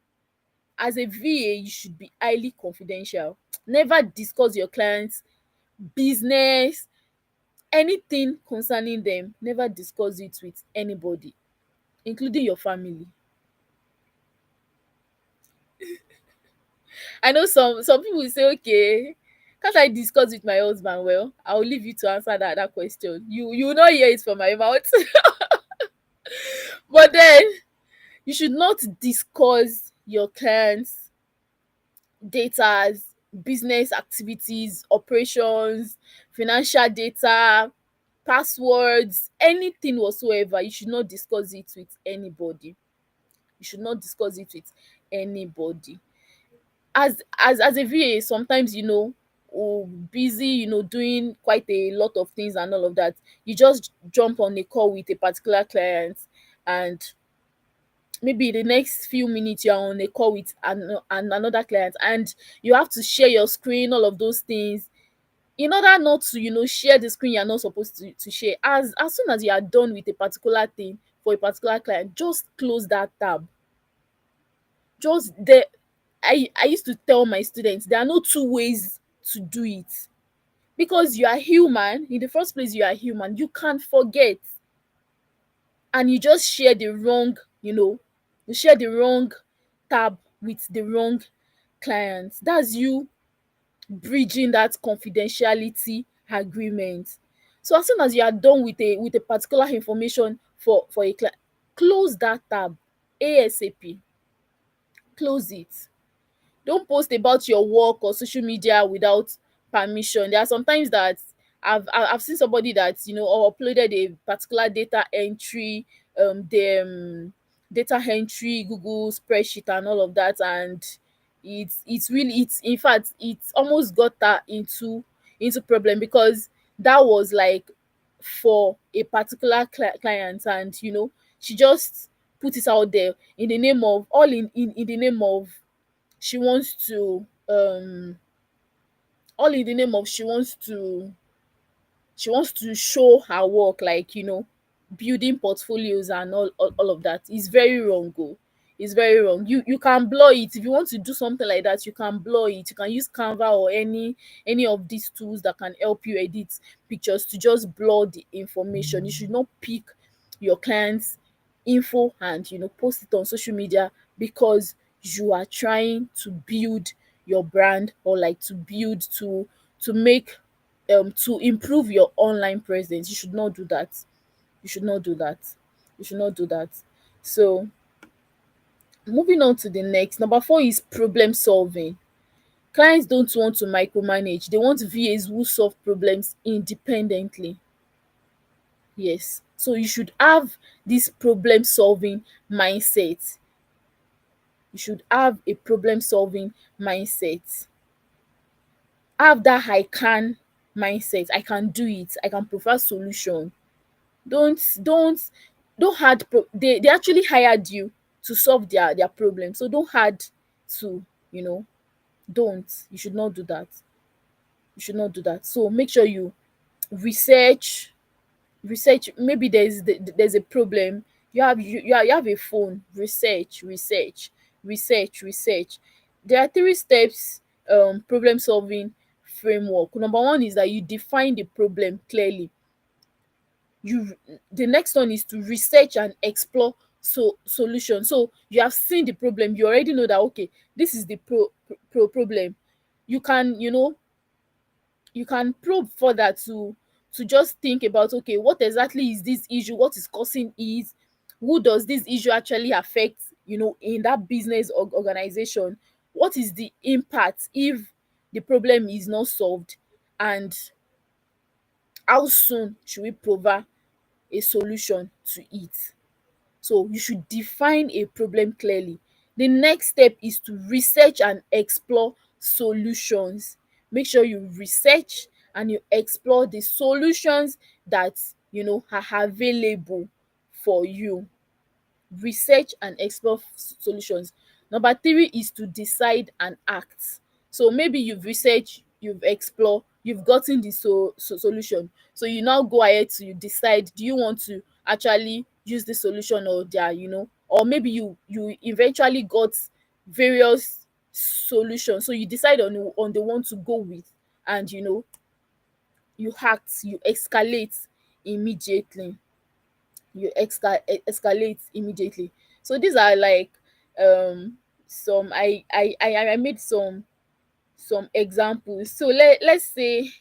As a VA, you should be highly confidential. Never discuss your clients' business, anything concerning them. Never discuss it with anybody, including your family. I know some people will say, okay, can't I discuss with my husband? Well, I'll leave you to answer that question. You will not hear it from my mouth. But then you should not discuss your clients' data, business activities, operations, financial data, passwords, anything whatsoever. You should not discuss it with anybody. You should not discuss it with anybody. As a VA, sometimes busy, doing quite a lot of things and all of that. You just jump on a call with a particular client, and maybe the next few minutes you're on a call with another client, and you have to share your screen, all of those things. In order not to share the screen you're not supposed to share, as soon as you are done with a particular thing for a particular client, just close that tab. Just there. I used to tell my students there are no two ways to do it. because you are human. In the first place, you are human, you can't forget, and you just share the wrong, you share the wrong tab with the wrong client. That's you bridging that confidentiality agreement. So as soon as you are done with a particular information for a client, close that tab asap. Close it. Don't post about your work or social media without permission. There are sometimes that I've seen somebody that, or uploaded a particular data entry Google spreadsheet and all of that, and it's really, it's, in fact, it's almost got her into problem, because that was like for a particular client, and she just put it out there in the name of, all in the name of, she wants to all in the name of, she wants to show her work, like, building portfolios and all of that. Is very wrong. Go, it's very wrong. You can blur it. If you want to do something like that, you can blur it. You can use Canva or any of these tools that can help you edit pictures, to just blur the information. You should not pick your clients info and post it on social media, because you are trying to build your brand, or like to build, to make, to improve your online presence. You should not do that. You should not do that. You should not do that. So moving on to the next, number 4 is problem solving. Clients don't want to micromanage. They want VAs who solve problems independently. Yes, so you should have this problem solving mindset. You should have a problem solving mindset. Have that I can mindset. I can do it. I can provide solution. Don't don't don't they actually hired you to solve their problem, so don't add to, you know don't. You should not do that. You should not do that. So make sure you research. Maybe there's a problem. You have a phone. Research. There are 3 steps problem solving framework. Number 1 is that you define the problem clearly. You The next one is to research and explore solution. So you have seen the problem, you already know that, okay, this is the problem. You can, you can probe further to just think about, okay, what exactly is this issue, what is causing it, who does this issue actually affect, in that business or organization, what is the impact if the problem is not solved, and how soon should we provide a solution to it. So you should define a problem clearly. The next step is to research and explore solutions. Make sure you research and you explore the solutions that, are available for you. Research and explore solutions. Number 3 is to decide and act. So maybe you've researched, you've explored, you've gotten the solution. So you now go ahead to decide, do you want to actually use the solution, or or maybe you eventually got various solutions. So you decide on the one to go with, and you act, you escalate immediately. Escalate immediately. So these are like, some I made some examples. So let's say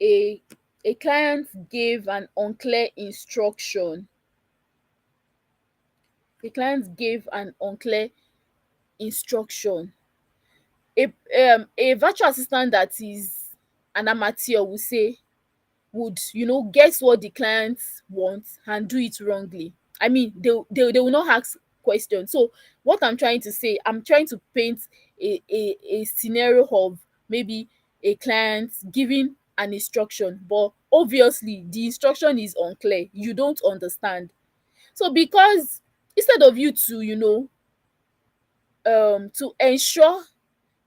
a client gave an unclear instruction. The client gave an unclear instruction. A virtual assistant that is an amateur will say, would guess what the client wants and do it wrongly. I mean, they will not ask questions. So what I'm trying to say, I'm trying to paint a scenario of maybe a client giving an instruction, but obviously the instruction is unclear, you don't understand. So because instead of you to to ensure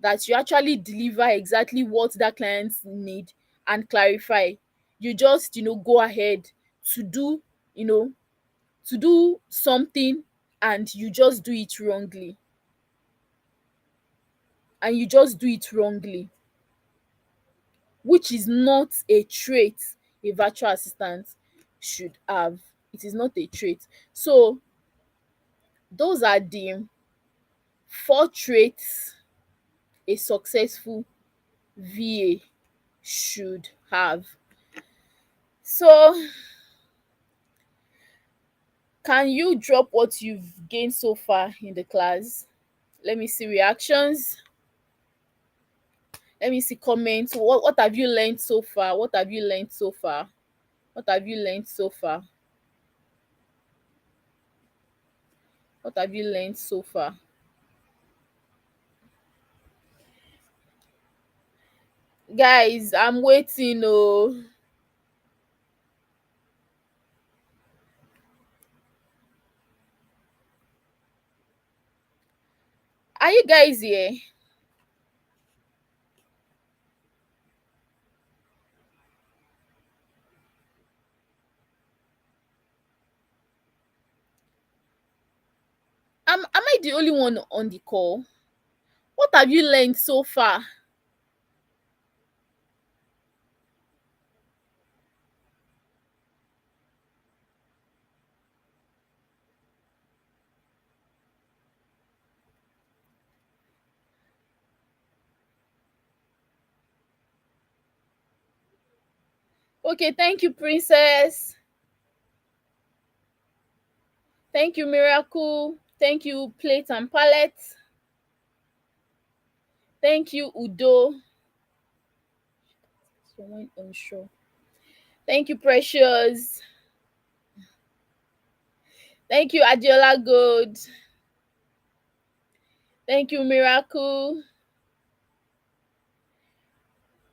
that you actually deliver exactly what that client need and clarify, you just go ahead to do you know to do something, and you just do it wrongly. and you just do it wrongly, which is not a trait a virtual assistant should have. It is not a trait. So those are the 4 traits a successful VA should have. So can you drop what you've gained so far in the class? Let me see reactions. Let me see comments. What have you learned so far? What have you learned so far? What have you learned so far? What have you learned so far? Guys, I'm waiting. Oh, are you guys here? Am I the only one on the call? What have you learned so far? Okay, thank you, Princess. Thank you, Miracle. Thank you, Plate and Palette. Thank you, Udo. Someone unsure. Thank you, Precious. Thank you, Adiola Gold. Thank you, Miracle.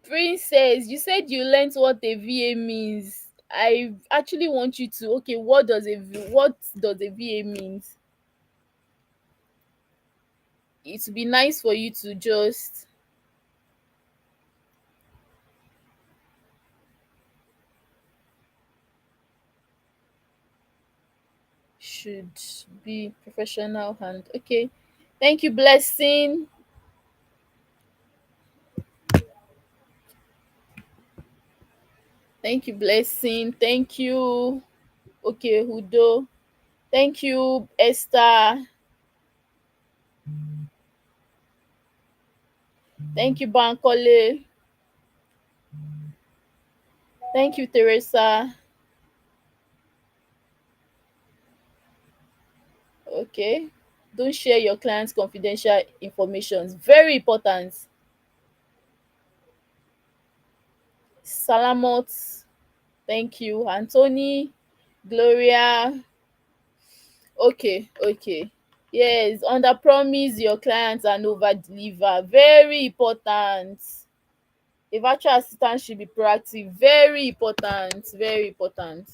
Princess, you said you learned what a VA means. I actually want you to, okay, what does a VA means? It would be nice for you to just should be professional hand. Okay. Thank you, Blessing. Thank you, Blessing. Thank you. Okay, Hudo. Thank you, Esther. Thank you, Bankole. Thank you, Teresa. Okay. Don't share your client's confidential information. Very important. Salamot. Thank you. Anthony. Gloria. Okay, okay. Yes, under promise your clients and over deliver. Very important. A virtual assistant should be proactive. Very important. Very important.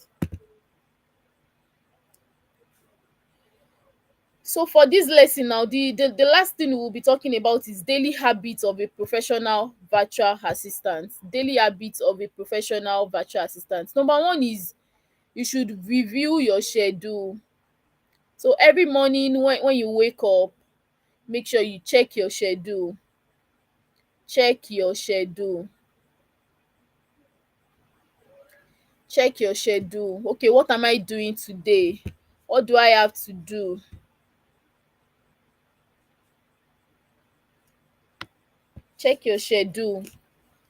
So for this lesson now, the last thing we'll be talking about is daily habits of a professional virtual assistant. Daily habits of a professional virtual assistant. Number one is you should review your schedule. So every morning when you wake up, make sure you check your schedule. Check your schedule. Check your schedule. Okay, what am I doing today? What do I have to do? Check your schedule.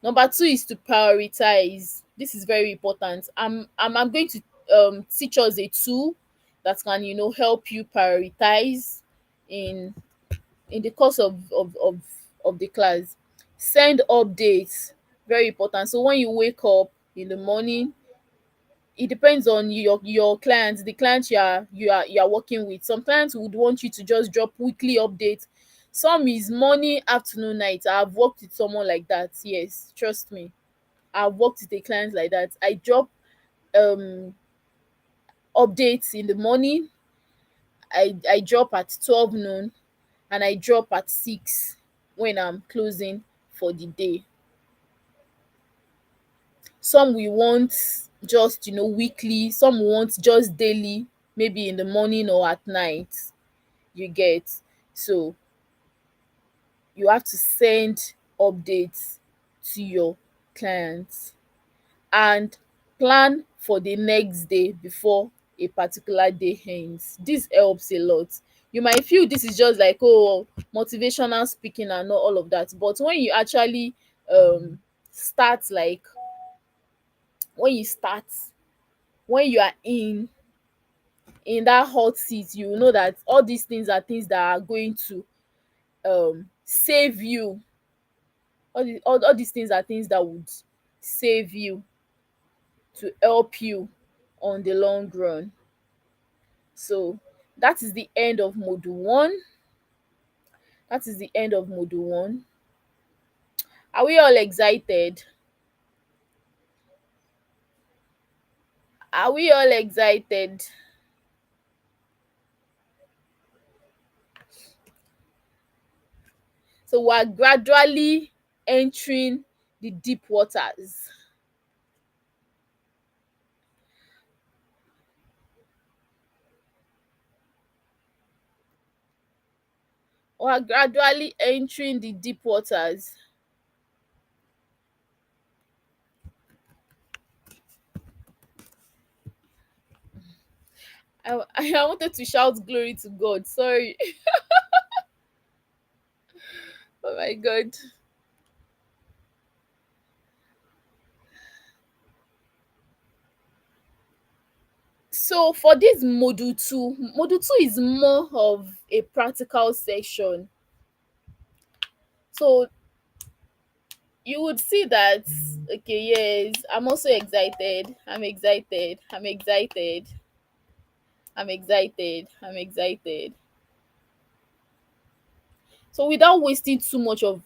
Number two is to prioritize. This is very important. I'm going to teach us a tool that can help you prioritize in the course of the class. Send updates. Very important. So when you wake up in the morning, it depends on your clients, the clients you are working with. Some clients would want you to just drop weekly updates. Some is morning, afternoon, night. I've worked with someone like that. Yes, trust me. I've worked with a client like that. I drop um updates in the morning. I drop at 12 noon, and I drop at 6 when I'm closing for the day. Some we want just weekly, some want just daily, maybe in the morning or at night. You get? So You have to send updates to your clients and plan for the next day before a particular day ends. This helps a lot. You might feel this is just like, oh, motivational speaking and not all of that, but when you actually start, like when you start, when you are in that hot seat, you will know that all these things are things that are going to save you. All these things are things that would save you, to help you on the long run. So that is the end of module 1. That is the end of module 1. Are we all excited? Are we all excited? So we're gradually entering the deep waters. We're gradually entering the deep waters. I wanted to shout glory to God. Sorry. Oh my God. So for this module 2 is more of a practical section. So you would see that, okay, yes, I'm also excited. I'm excited. So without wasting too much of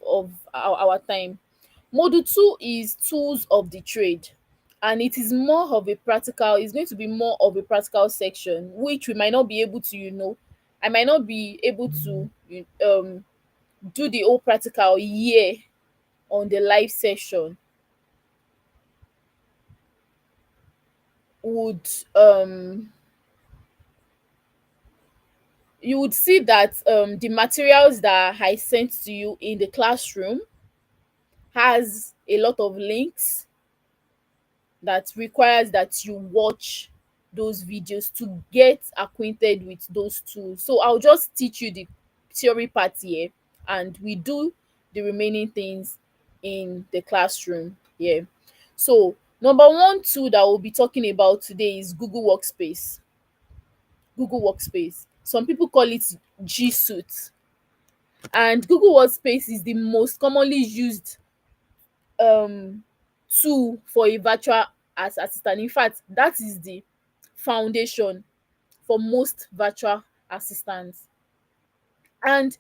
our time, module 2 is tools of the trade, and it is more of a practical, it's going to be more of a practical section, which we might not be able to, I might not be able to do the whole practical here on the live session. Would You would see that the materials that I sent to you in the classroom has a lot of links that requires that you watch those videos to get acquainted with those tools. So I'll just teach you the theory part here, and we do the remaining things in the classroom here. So number one tool that we'll be talking about today is Google Workspace. Google Workspace. Some people call it G Suite. And Google Workspace is the most commonly used um tool for a virtual assistant. In fact, that is the foundation for most virtual assistants. And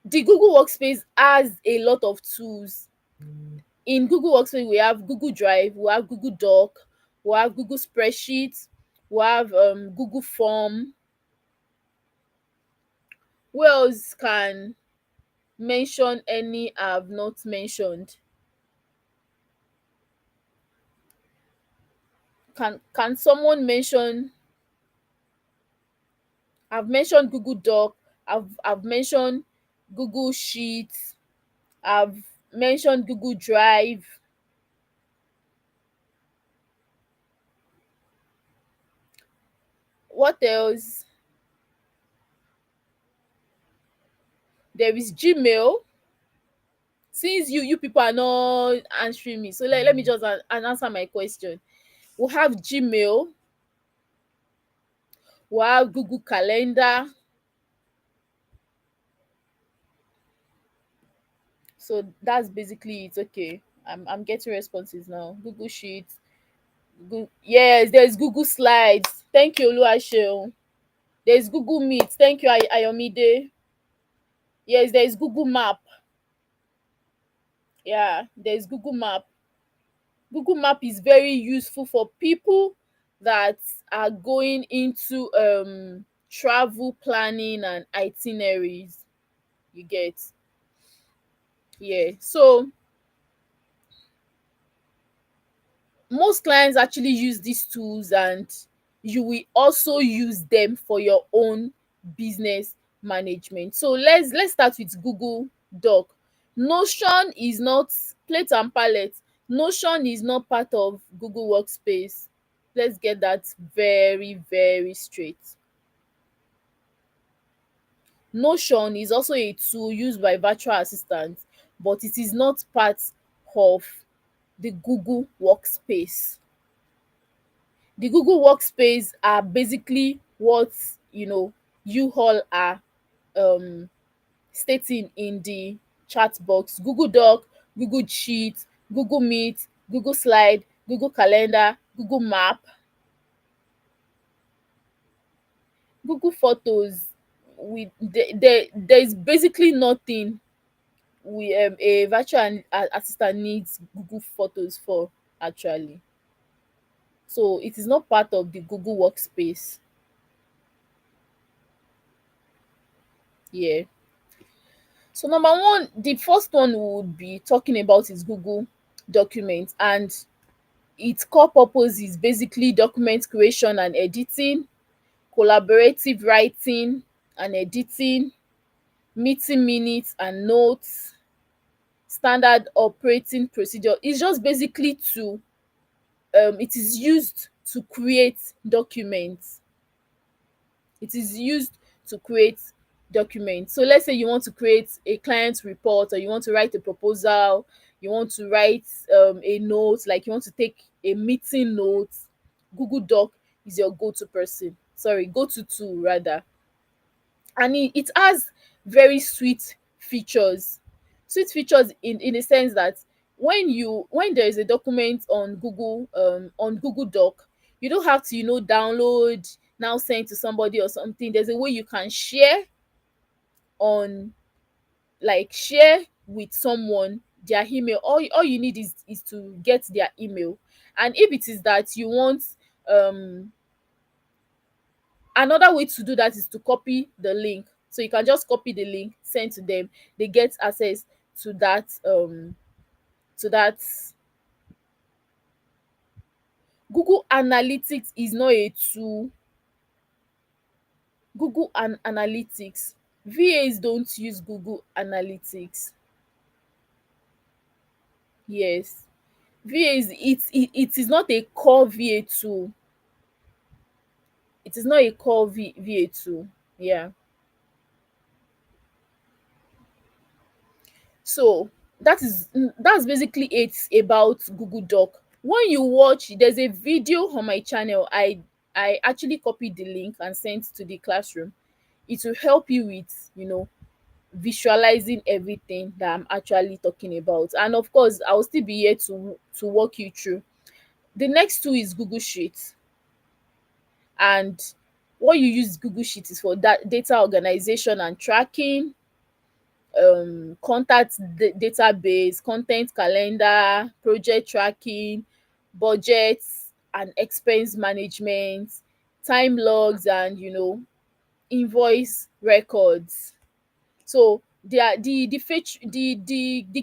the Google Workspace has a lot of tools. In Google Workspace, we have Google Drive, we have Google Doc, we have Google Spreadsheet, we have Google Form. Who else can mention any I have not mentioned? Can someone mention? I've mentioned Google Doc, I've mentioned Google Sheets, I've mentioned Google Drive. What else? There is Gmail. Since you people are not answering me, so let me just answer my question. We have Gmail, we have Google Calendar. So that's basically it. Okay, I'm getting responses now. Google Sheets. Yes, there's Google Slides. Thank you, Oluwaseun. There's Google Meet. Thank you, Ayomide. Yes, there's Google Map. Yeah, there's Google Map. Google Map is very useful for people that are going into travel planning and itineraries. You get? Yeah. So most clients actually use these tools, and you will also use them for your own business management. So let's start with Google. Doc. Notion is not plate and palette. Notion is not part of Google Workspace. Let's get that very, very straight. Notion is also a tool used by virtual assistants, but it is not part of the Google Workspace. The Google Workspace are basically what you all are um stating in the chat box: Google Doc, Google Sheet, Google Meet, Google Slide, Google Calendar, Google Map, Google Photos. There is basically nothing we a virtual assistant needs Google Photos for, actually. So it is not part of the Google Workspace. Yeah. So number one, the first one we would be talking about is Google Documents, and its core purpose is basically document creation and editing, collaborative writing and editing, meeting minutes and notes, standard operating procedure. It's just basically to it is used to create documents. It is used to create documents. So let's say you want to create a client report, or you want to write a proposal, you want to write a note, like you want to take a meeting note. Google Doc is your go-to person. Sorry, go-to tool rather. And it has very sweet features. Sweet features in the sense that when there is a document on Google Doc, you don't have to download, now send to somebody or something. There's a way you can on share with someone their email. All you need is to get their email. And if it is that you want um another way to do that is to copy the link. So you can just copy the link, send to them. They get access to that. Google Analytics is not a tool. Analytics, VAs don't use Google Analytics. Yes, VAs, it is not a core VA tool. It is not a core VA tool. Yeah. So that's basically it about Google Doc. When you watch, there's a video on my channel. I actually copied the link and sent to the classroom. It will help you with visualizing everything that I'm actually talking about. And of course, I will still be here to walk you through. The next tool is Google Sheets. And what you use Google Sheets is for that data organization and tracking, contact database, content calendar, project tracking, budgets and expense management, time logs, and invoice records. So the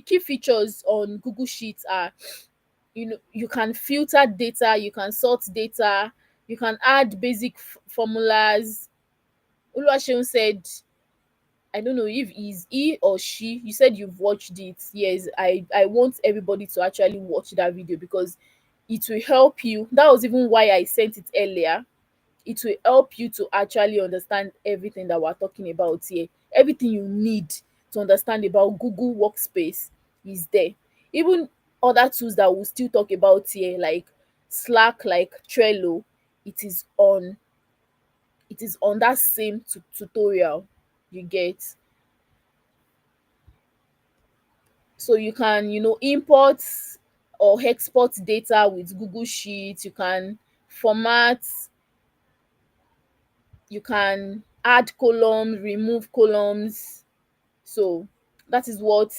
key features on Google Sheets are, you can filter data, you can sort data, you can add basic formulas. Oluwaseun said, I don't know if he's he or she. You said you've watched it. Yes, I want everybody to actually watch that video, because it will help you. That was even why I sent it earlier. It will help you to actually understand everything that we're talking about here. Everything you need to understand about Google Workspace is there. Even other tools that we'll still talk about here, like Slack, like Trello, it is on that same tutorial. You get. So you can import or export data with Google Sheets. You can format, you can add columns, remove columns. So that is what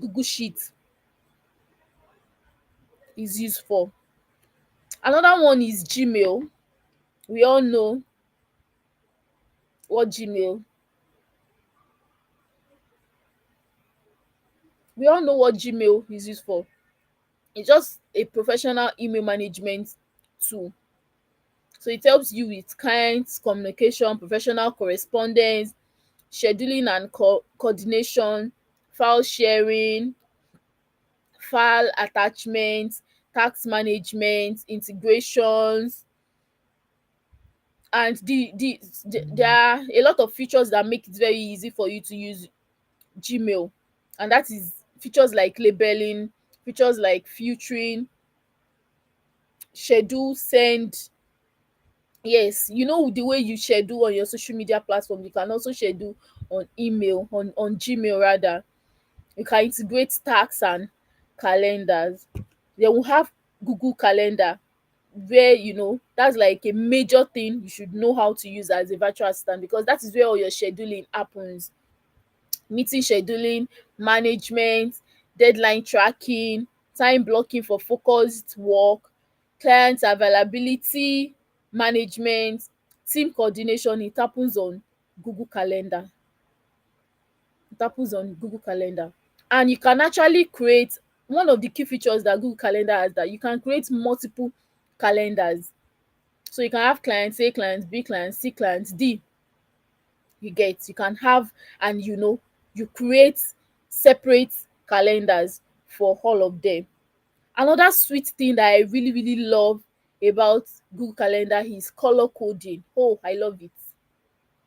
Google Sheets is used for. Another one is Gmail. We all know what Gmail we all know what Gmail is used for. It's just a professional email management tool. So it helps you with clients communication, professional correspondence, scheduling and coordination, file sharing, file attachment, task management, integrations, and there are a lot of features that make it very easy for you to use Gmail, and that is features like labeling, features like filtering, schedule, send. Yes, you know the way you schedule on your social media platform, you can also schedule on email, on Gmail rather. You can integrate tasks and calendars. Then we have Google Calendar, where that's like a major thing you should know how to use as a virtual assistant, because that is where all your scheduling happens. Meeting scheduling, management, deadline tracking, time blocking for focused work, client availability management, team coordination. It happens on Google Calendar. And you can actually create, one of the key features that Google Calendar has, that you can create multiple calendars. So you can have clients A, clients B, clients C, clients D. You can have, and you create separate calendars for all of them. Another sweet thing that I really really love about Google Calendar is color coding. Oh, I love it.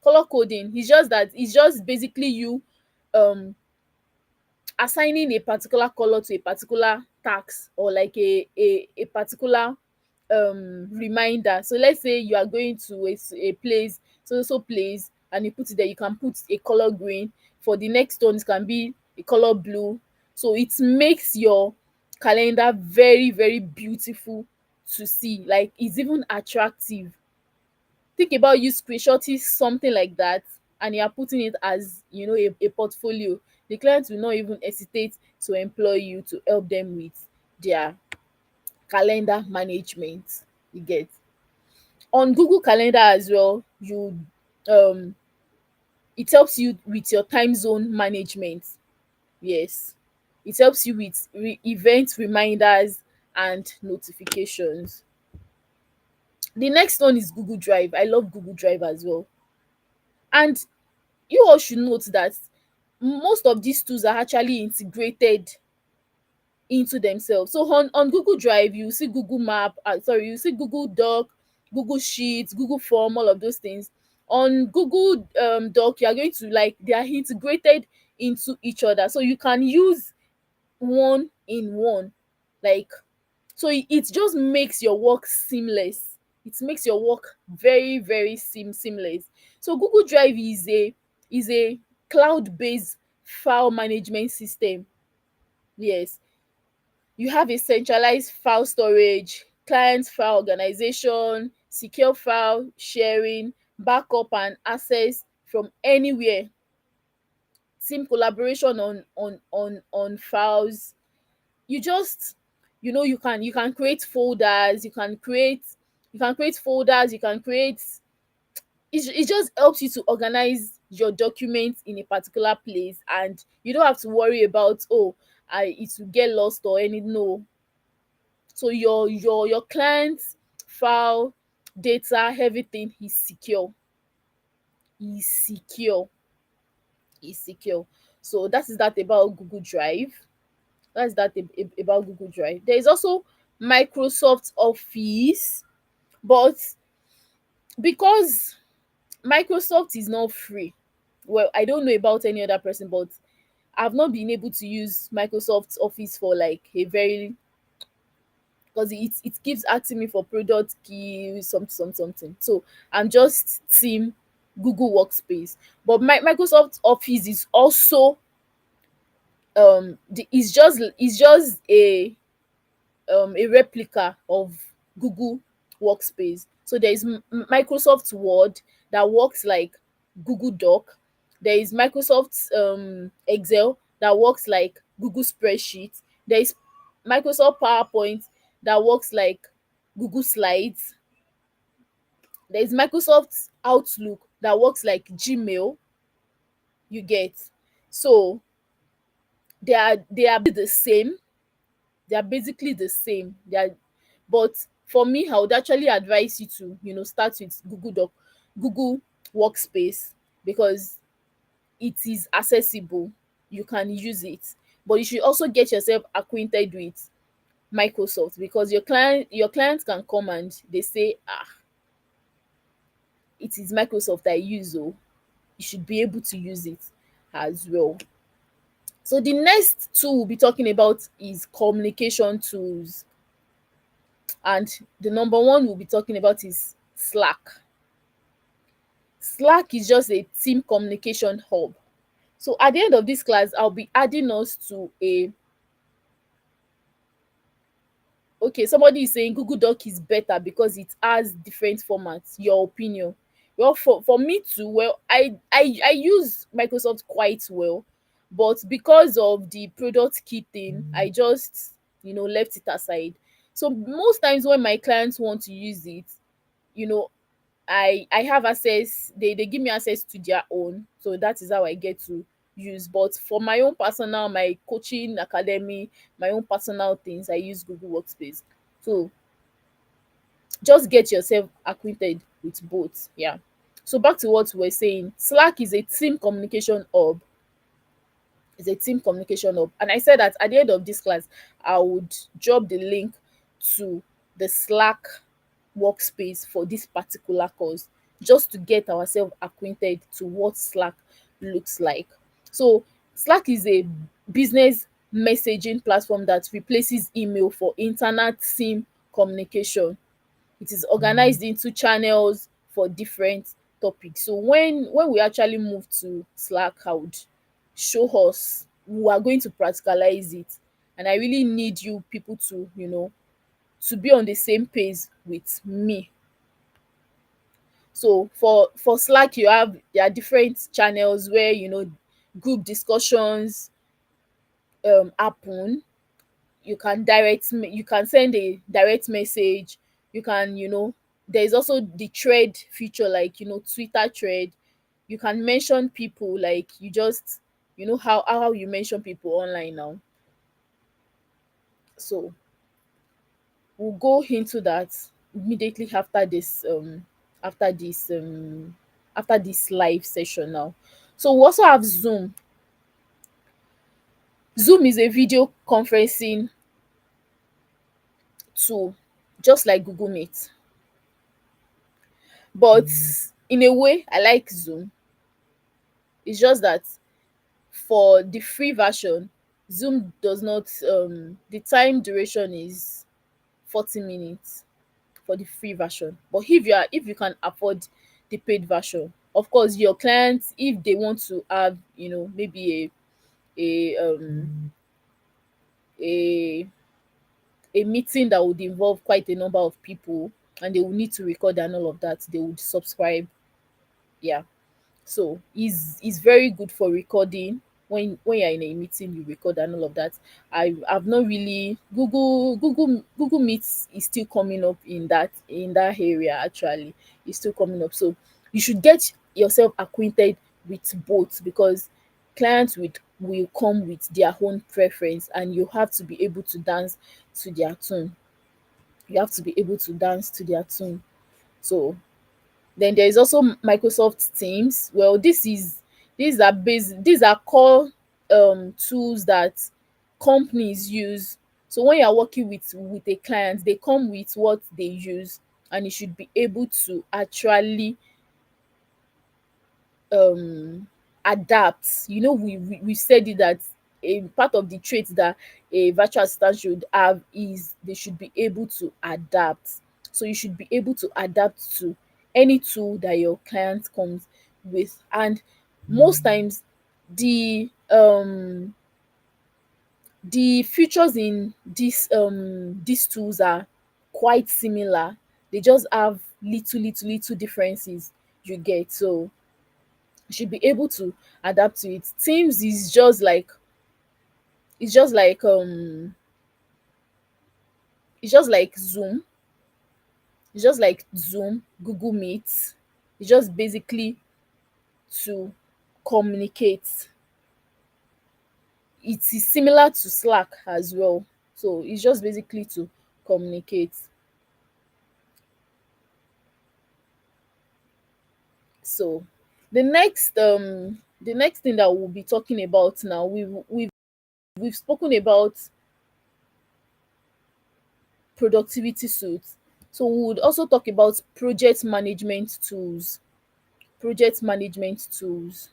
Color coding is just that, it's just basically you um assigning a particular color to a particular task, or like a particular reminder. So let's say you are going to a place, so place, and you put it there, you can put a color green. For the next one, it can be a color blue. So it makes your calendar very very beautiful to see, like it's even attractive. Think about you screenshotting something like that, and you are putting it as a portfolio. The client will not even hesitate to employ you to help them with their calendar management. You get. On Google Calendar as well, you um it helps you with your time zone management. Yes, it helps you with event reminders and notifications. The next one is Google Drive. I love Google Drive as well. And you all should note that most of these tools are actually integrated into themselves. So on Google Drive, you see Google Map, you see Google Doc, Google Sheets, Google Form, all of those things. On Google Doc, you are going to, like, they are integrated into each other, so you can use one in one. Like, so it just makes your work seamless. It makes your work very very seamless. So Google Drive is a cloud based file management system. Yes, you have a centralized file storage, client file organization, secure file sharing, backup and access from anywhere, team collaboration on files. You just, you can create folders, you can create, it just helps you to organize your documents in a particular place, and you don't have to worry about, oh, it will get lost or any. No. So your client's file, data, everything is secure is secure. So that is that about Google Drive. That's that about Google Drive. There is also Microsoft Office, but because Microsoft is not free, well, I don't know about any other person, but I've not been able to use Microsoft Office for like a very, because it keeps asking me for product key, something. So I'm just team Google Workspace. But Microsoft Office is also it's just a replica of Google Workspace. So there is Microsoft Word that works like Google Doc. There is Microsoft Excel that works like Google Spreadsheet. There is Microsoft PowerPoint that works like Google Slides. There is Microsoft Outlook that works like Gmail. You get. So they are the same. They are basically the same. But for me, I would actually advise you to start with Google Workspace, because it is accessible, you can use it. But you should also get yourself acquainted with Microsoft, because your clients can come and they say, it is Microsoft I use, oh, you should be able to use it as well. So the next tool we'll be talking about is communication tools, and the number one we'll be talking about is Slack. Slack is just a team communication hub. So at the end of this class, I'll be adding us to a okay, somebody is saying Google Doc is better because it has different formats. Your opinion? Well, for me too, well, I use Microsoft quite well, but because of the product key thing, I just left it aside. So most times when my clients want to use it, you know I have access, they give me access to their own, so that is how I get to use. But for my own personal, my coaching academy, my own personal things, I use Google Workspace. So just get yourself acquainted with both. Yeah. So back to what we're saying, Slack is a team communication hub. It's a team communication hub. And I said that at the end of this class, I would drop the link to the Slack workspace for this particular course, just to get ourselves acquainted to what Slack looks like. So Slack is a business messaging platform that replaces email for internal team communication. It is organized into channels for different topics. So when we actually move to Slack, I would show us, we are going to practicalize it, and I really need you people to to be on the same page with me. So for Slack, there are different channels where group discussions happen. You can send a direct message. You can there's also the thread feature, like Twitter thread. You can mention people, like you just how you mention people online now. So we'll go into that immediately after this um after this live session now. So we also have Zoom. Zoom is a video conferencing tool, just like Google Meet. But in a way, I like Zoom. It's just that for the free version, Zoom does not the time duration is 40 minutes for the free version. But if you can afford the paid version, of course your clients, if they want to have maybe a a meeting that would involve quite a number of people, and they will need to record and all of that, they would subscribe. Yeah. So is very good for recording. When you're in a meeting, you record and all of that. I've not really Google Meets is still coming up in that area. Actually, it's still coming up. So you should get yourself acquainted with both, because clients will come with their own preference, and you have to be able to dance to their tune. You have to be able to dance to their tune. So then there is also Microsoft Teams. Well, these are core tools that companies use. So when you are working with a client, they come with what they use, and you should be able to actually adapt. We said it, that a part of the traits that a virtual assistant should have is they should be able to adapt. So you should be able to adapt to any tool that your client comes with. And most times the features in these tools are quite similar. They just have little differences, you get. So you should be able to adapt to it. Teams is just like it's just like um it's just like Zoom. It's just like Zoom, Google Meet. It's just basically to communicate. It is similar to Slack as well. So it's just basically to communicate. So the next The next thing that we'll be talking about now, we've spoken about productivity suits. So we would also talk about project management tools. Project management tools.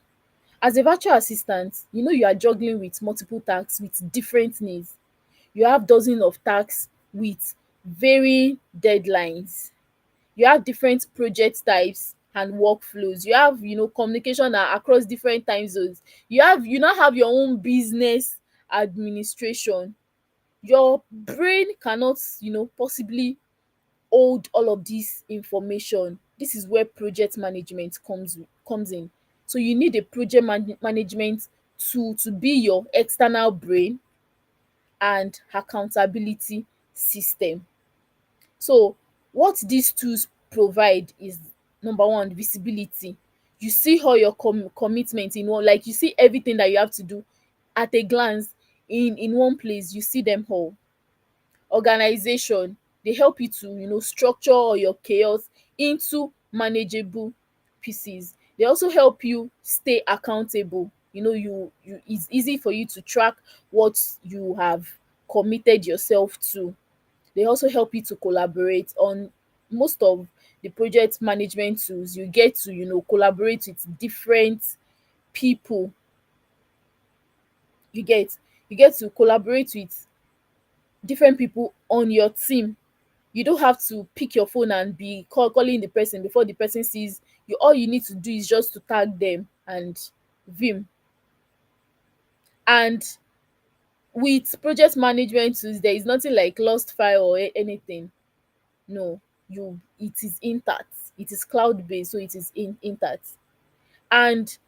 As a virtual assistant, you are juggling with multiple tasks with different needs. You have dozens of tasks with varying deadlines. You have different project types and workflows. You have communication across different time zones. You now have your own business administration. Your brain cannot possibly hold all of this information. This is where project management comes in. So you need a project management to be your external brain and accountability system. So what these tools provide is, number one, visibility. You see all your commitment in one, like you see everything that you have to do at a glance in one place. You see them all. Organization, dey help you to structure all your chaos into manageable pieces. Dey also help you stay accountable. It's easy for you to track what you have committed yourself to. Dey also help you to collaborate. On most of the project management tools, you get to collaborate with different people. You get to collaborate with different people on your team. You don't have to pick your phone and be calling the person before the person sees you. All you need to do is just to tag them and vim. And with project management tools, there is nothing like lost file or anything. No, it is intact. It is cloud based, so it is intact. And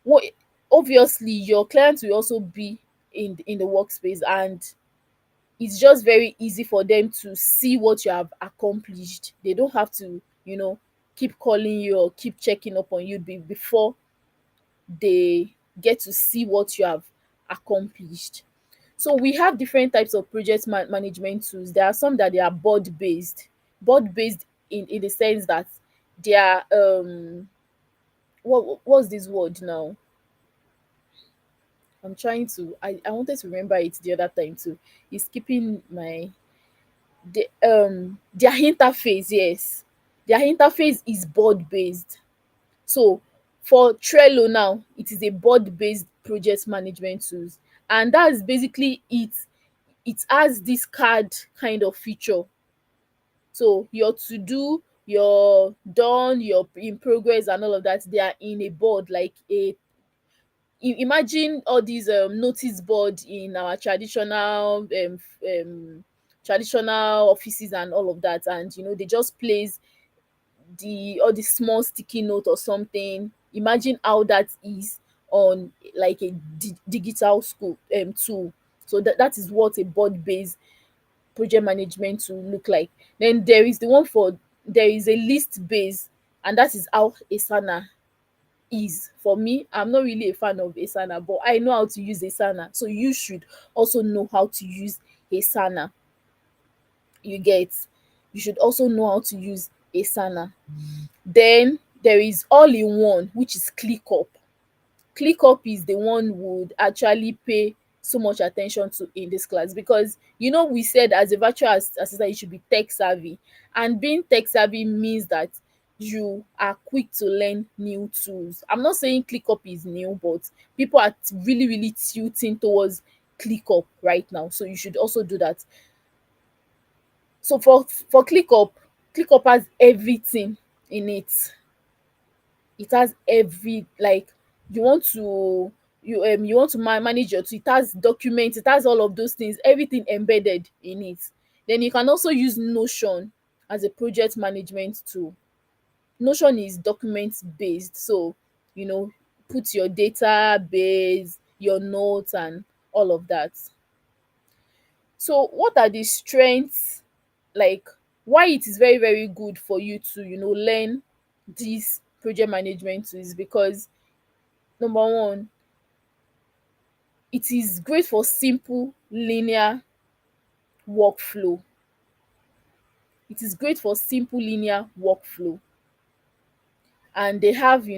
what obviously your client will also be in the workspace, and it's just very easy for them to see what you have accomplished. They don't have to keep calling you or keep checking up on you before they get to see what you have accomplished. So we have different types of project management tools. There are some that they are board based. Board based in the sense that they are what's this word now? I'm trying to I wanted to remember it the other time too. It's keeping my their interface. Yes, their interface is board based. So for Trello now, it is a board based project management tools, and that's basically it. It has this card kind of feature. So your to do, your done, your in progress, and all of that, they are in a board, like a imagine all these notice board in our traditional offices and all of that. And they just place the small sticky note or something. Imagine how that is on like a digital school tool. So that is what a board based project management tool look like. Then there is a list base, and that is how Asana is. For me, I'm not really a fan of Asana, but I know how to use Asana. So you should also know how to use Asana. You get, you should also know how to use Asana. Then there is all in one, which is ClickUp. ClickUp is the one would actually pay so much attention to in this class, because we said as a virtual assistant you should be tech savvy, and being tech savvy means that you are quick to learn new tools. I'm not saying ClickUp is new, but people are really really tilting towards ClickUp right now, so you should also do that. So for ClickUp has everything in it. It has every, like, you want to you want to manage your it has documents, it has all of those things, everything embedded in it. Then you can also use Notion as a project management tool. Notion is document based, so you know put your database, your notes, and all of that. So what are the strengths, like why it is very very good for you to learn this project management tools? Because number one, it is great for simple linear workflow. It is great for simple linear workflow. And they have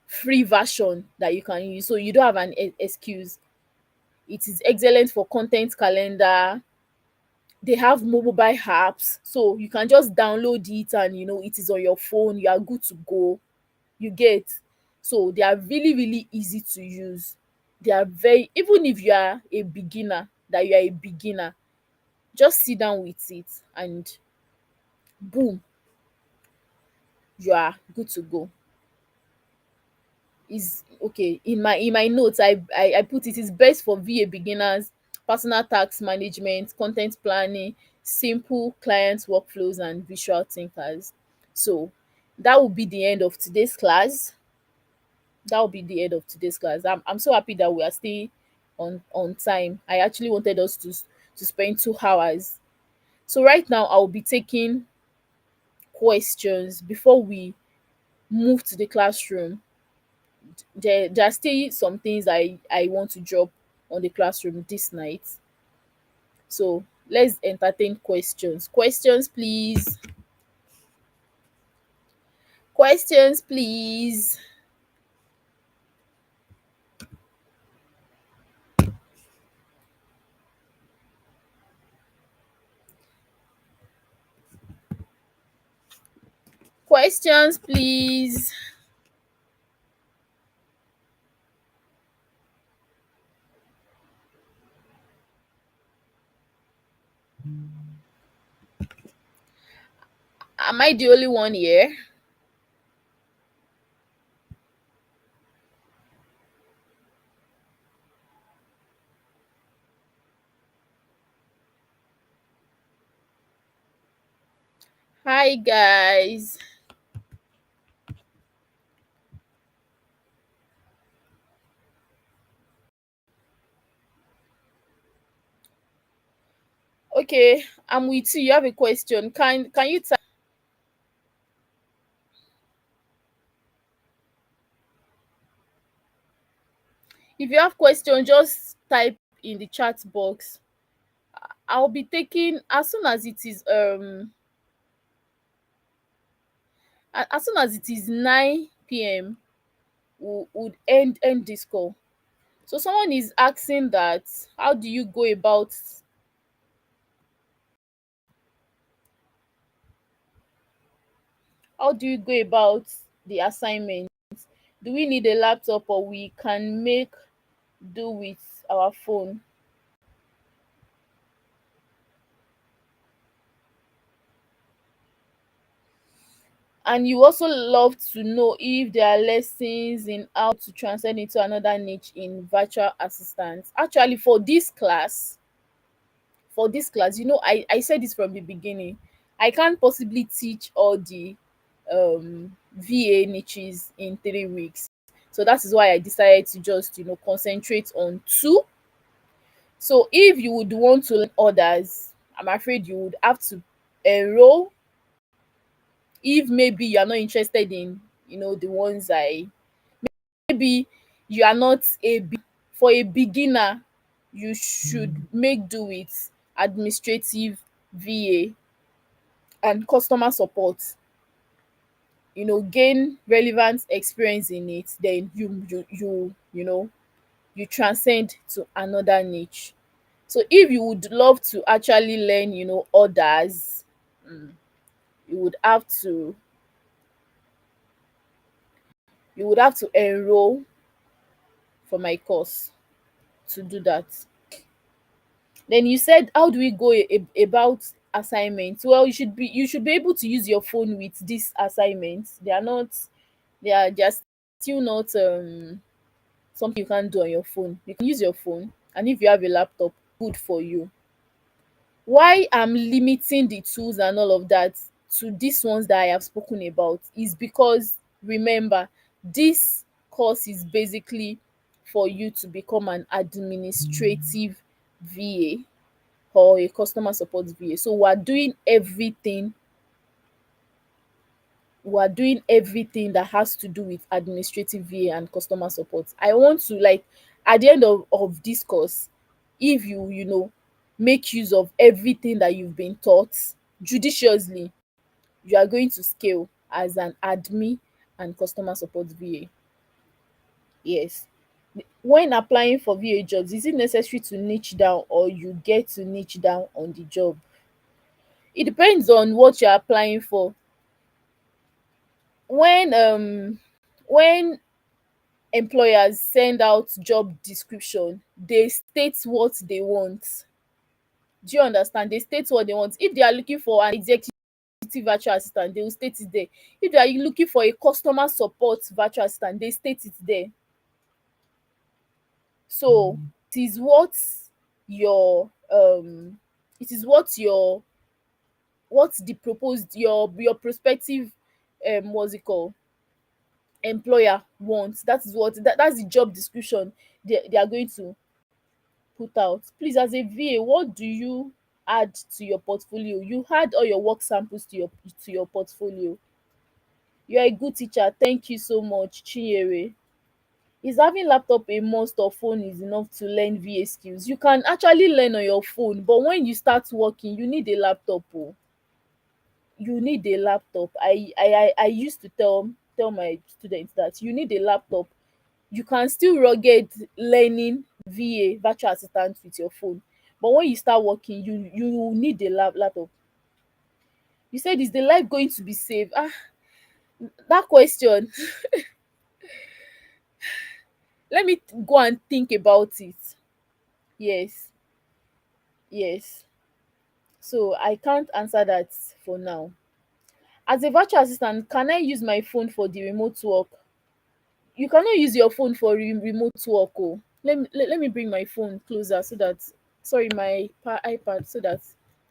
free version that you can use, so you don't have an excuse. It is excellent for content calendar. They have mobile apps, so you can just download it and it is on your phone, you are good to go. You get? So they are really really easy to use. They are very, even if you are a beginner, that you are a beginner, just sit down with it and boom, you are good to go. Is okay. In my notes, I put it is best for VA beginners, personal tax management, content planning, simple client workflows, and visual thinkers. So that will be the end of today's class. That will be the end of today's class. I'm so happy that we are still on time. I actually wanted us to spend 2 hours. So right now I will be taking questions before we move to the classroom. There are still some things I want to drop on the classroom this night. So let's entertain questions. Questions, please. Questions, please. Questions, please. Am I the only one here? Hi, guys. Okay, I'm with you. You have a question. Can you type? If you have question, just type in the chat box. I'll be taking as soon as it is as soon as it is 9 p.m. Would end this call. So someone is asking that how do you go about the assignment? Do we need a laptop or we can make do with our phone? And you also love to know if there are lessons in how to transcend into another niche in virtual assistants. Actually, for this class, I said this from the beginning. I can't possibly teach all the VA niches in 3 weeks. So that is why I decided to just concentrate on two. So if you would want to learn others, I'm afraid you would have to enroll. If maybe you are not interested in the ones I maybe you are not for a beginner, you should make do with administrative VA and customer support. Gain relevant experience in it, then you transcend to another niche. So if you would love to actually learn others, mm, you would have to enroll for my course to do that. Then you said, how do we go about assignments? Well, you should be able to use your phone with these assignments. They are still not something you can't do on your phone. You can use your phone, and if you have a laptop, good for you. Why I'm limiting the tools and all of that to these ones that I have spoken about is because, remember, this course is basically for you to become an administrative VA or a customer support VA. So we are doing everything that has to do with administrative VA and customer support. I want to, like, at the end of this course, if you make use of everything that you've been taught judiciously, you are going to scale as an admin and customer support VA. Yes. When applying for VA jobs, is it necessary to niche down or you get to niche down on the job? It depends on what you're applying for. When employers send out job description, they state what they want. Do you understand? They state what they want. If they are looking for an executive virtual assistant, they will state it there. If they are looking for a customer support virtual assistant, they state it there. So it is what your it is what the proposed your prospective what's it called, employer wants. That is that's the job description they are going to put out. Please, as a VA, what do you add to your portfolio? You add all your work samples to your portfolio. You are a good teacher. Thank you so much, Chinyere. Is having laptop a must or phone is enough to learn VA skills? You can actually learn on your phone, but when you start working, you need a laptop. Oh. You need a laptop. I used to tell my students that you need a laptop. You can still rugged learning VA virtual assistant with your phone, but when you start working, you need a laptop. You said, is the life going to be safe? That question, let me go and think about it. Yes, yes. So I can't answer that for now. As a virtual assistant, can I use my phone for the remote work? You cannot use your phone for remote work. Oh, let me bring my phone closer so that, sorry, my iPad, so that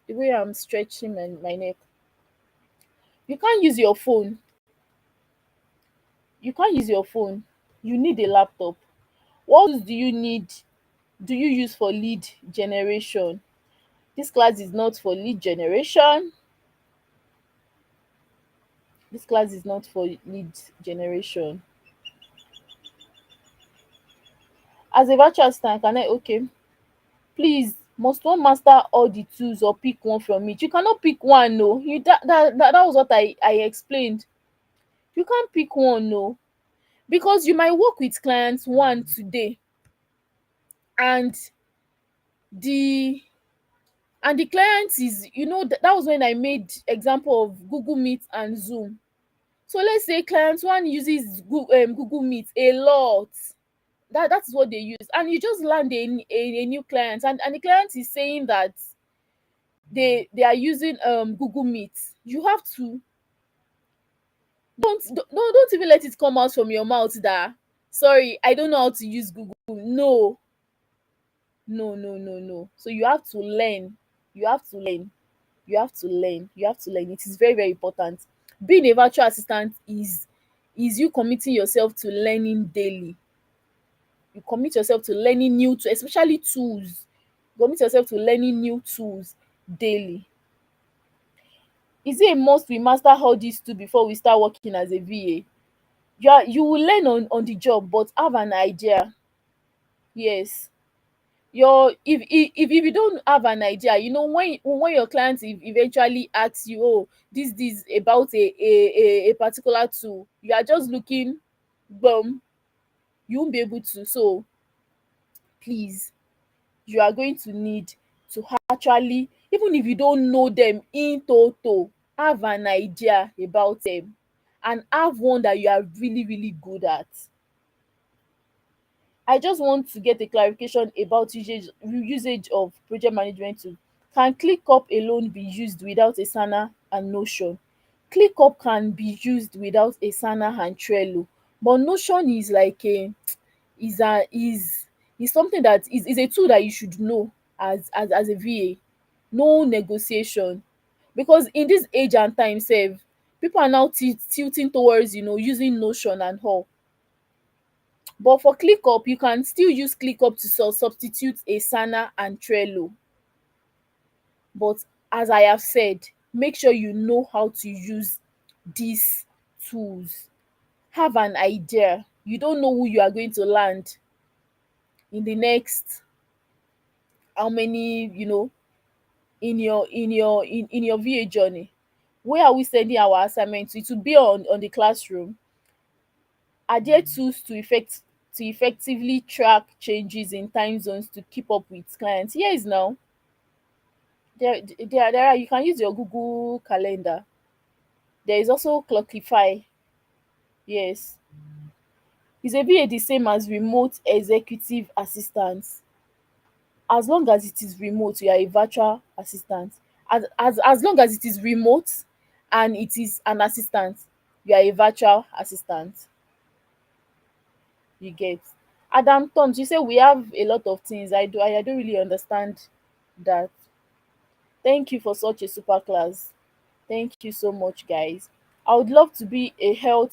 the way I'm stretching my neck. You can't use your phone. You can't use your phone. You need a laptop. What tools do you use for lead generation? This class is not for lead generation. This class is not for lead generation. As a virtual assistant, can I, okay. Please, must one master all the tools or pick one from each? You cannot pick one, no. You that was what I explained. You can't pick one, no. Because you might work with clients one today, and the the client is, that was when I made example of Google Meet and Zoom. So let's say client one uses Google Meet a lot. That is what they use, and you just land a new client, and the client is saying that they are using Google Meet. You have to, don't even let it come out from your mouth that, sorry, I don't know how to use Google. No, no, no, no, no. So you have to learn. You have to learn. You have to learn. You have to learn. It is very, very important. Being a virtual assistant is you committing yourself to learning daily. You commit yourself to learning new tools, especially tools. Commit yourself to learning new tools daily. Is it a must we master all these two before we start working as a VA? You will learn on the job, but have an idea. Yes. Your if you don't have an idea, when your client eventually asks you, oh, this about a particular tool, you are just looking, boom, you won't be able to. So please, you are going to need to actually, even if you don't know them in total, have an idea about them, and have one that you are really, really good at. I just want to get a clarification about usage of project management tool. Can ClickUp alone be used without Asana and Notion? ClickUp can be used without Asana and Trello, but Notion is like is something that is a tool that you should know as a VA. No negotiation, because in this age and time sef, people are now tilting towards using Notion and all. But for ClickUp, you can still use ClickUp to substitute Asana and Trello. But as I have said, make sure you know how to use these tools. Have an idea. You don't know who you are going to land in the next how many, in your VA journey. Where are we sending our assignments to? It will be on the classroom. Are there tools to to effectively track changes in time zones to keep up with clients. Yes, now there are, you can use your Google Calendar. There is also Clockify. Yes, it's a bit the same as remote executive assistant. As long as it is remote, you are a virtual assistant. As long as it is remote and it is an assistant, you are a virtual assistant. You get. Adam Toms, you say we have a lot of things. I don't really understand that. Thank you for such a super class. Thank you so much, guys. I would love to be a health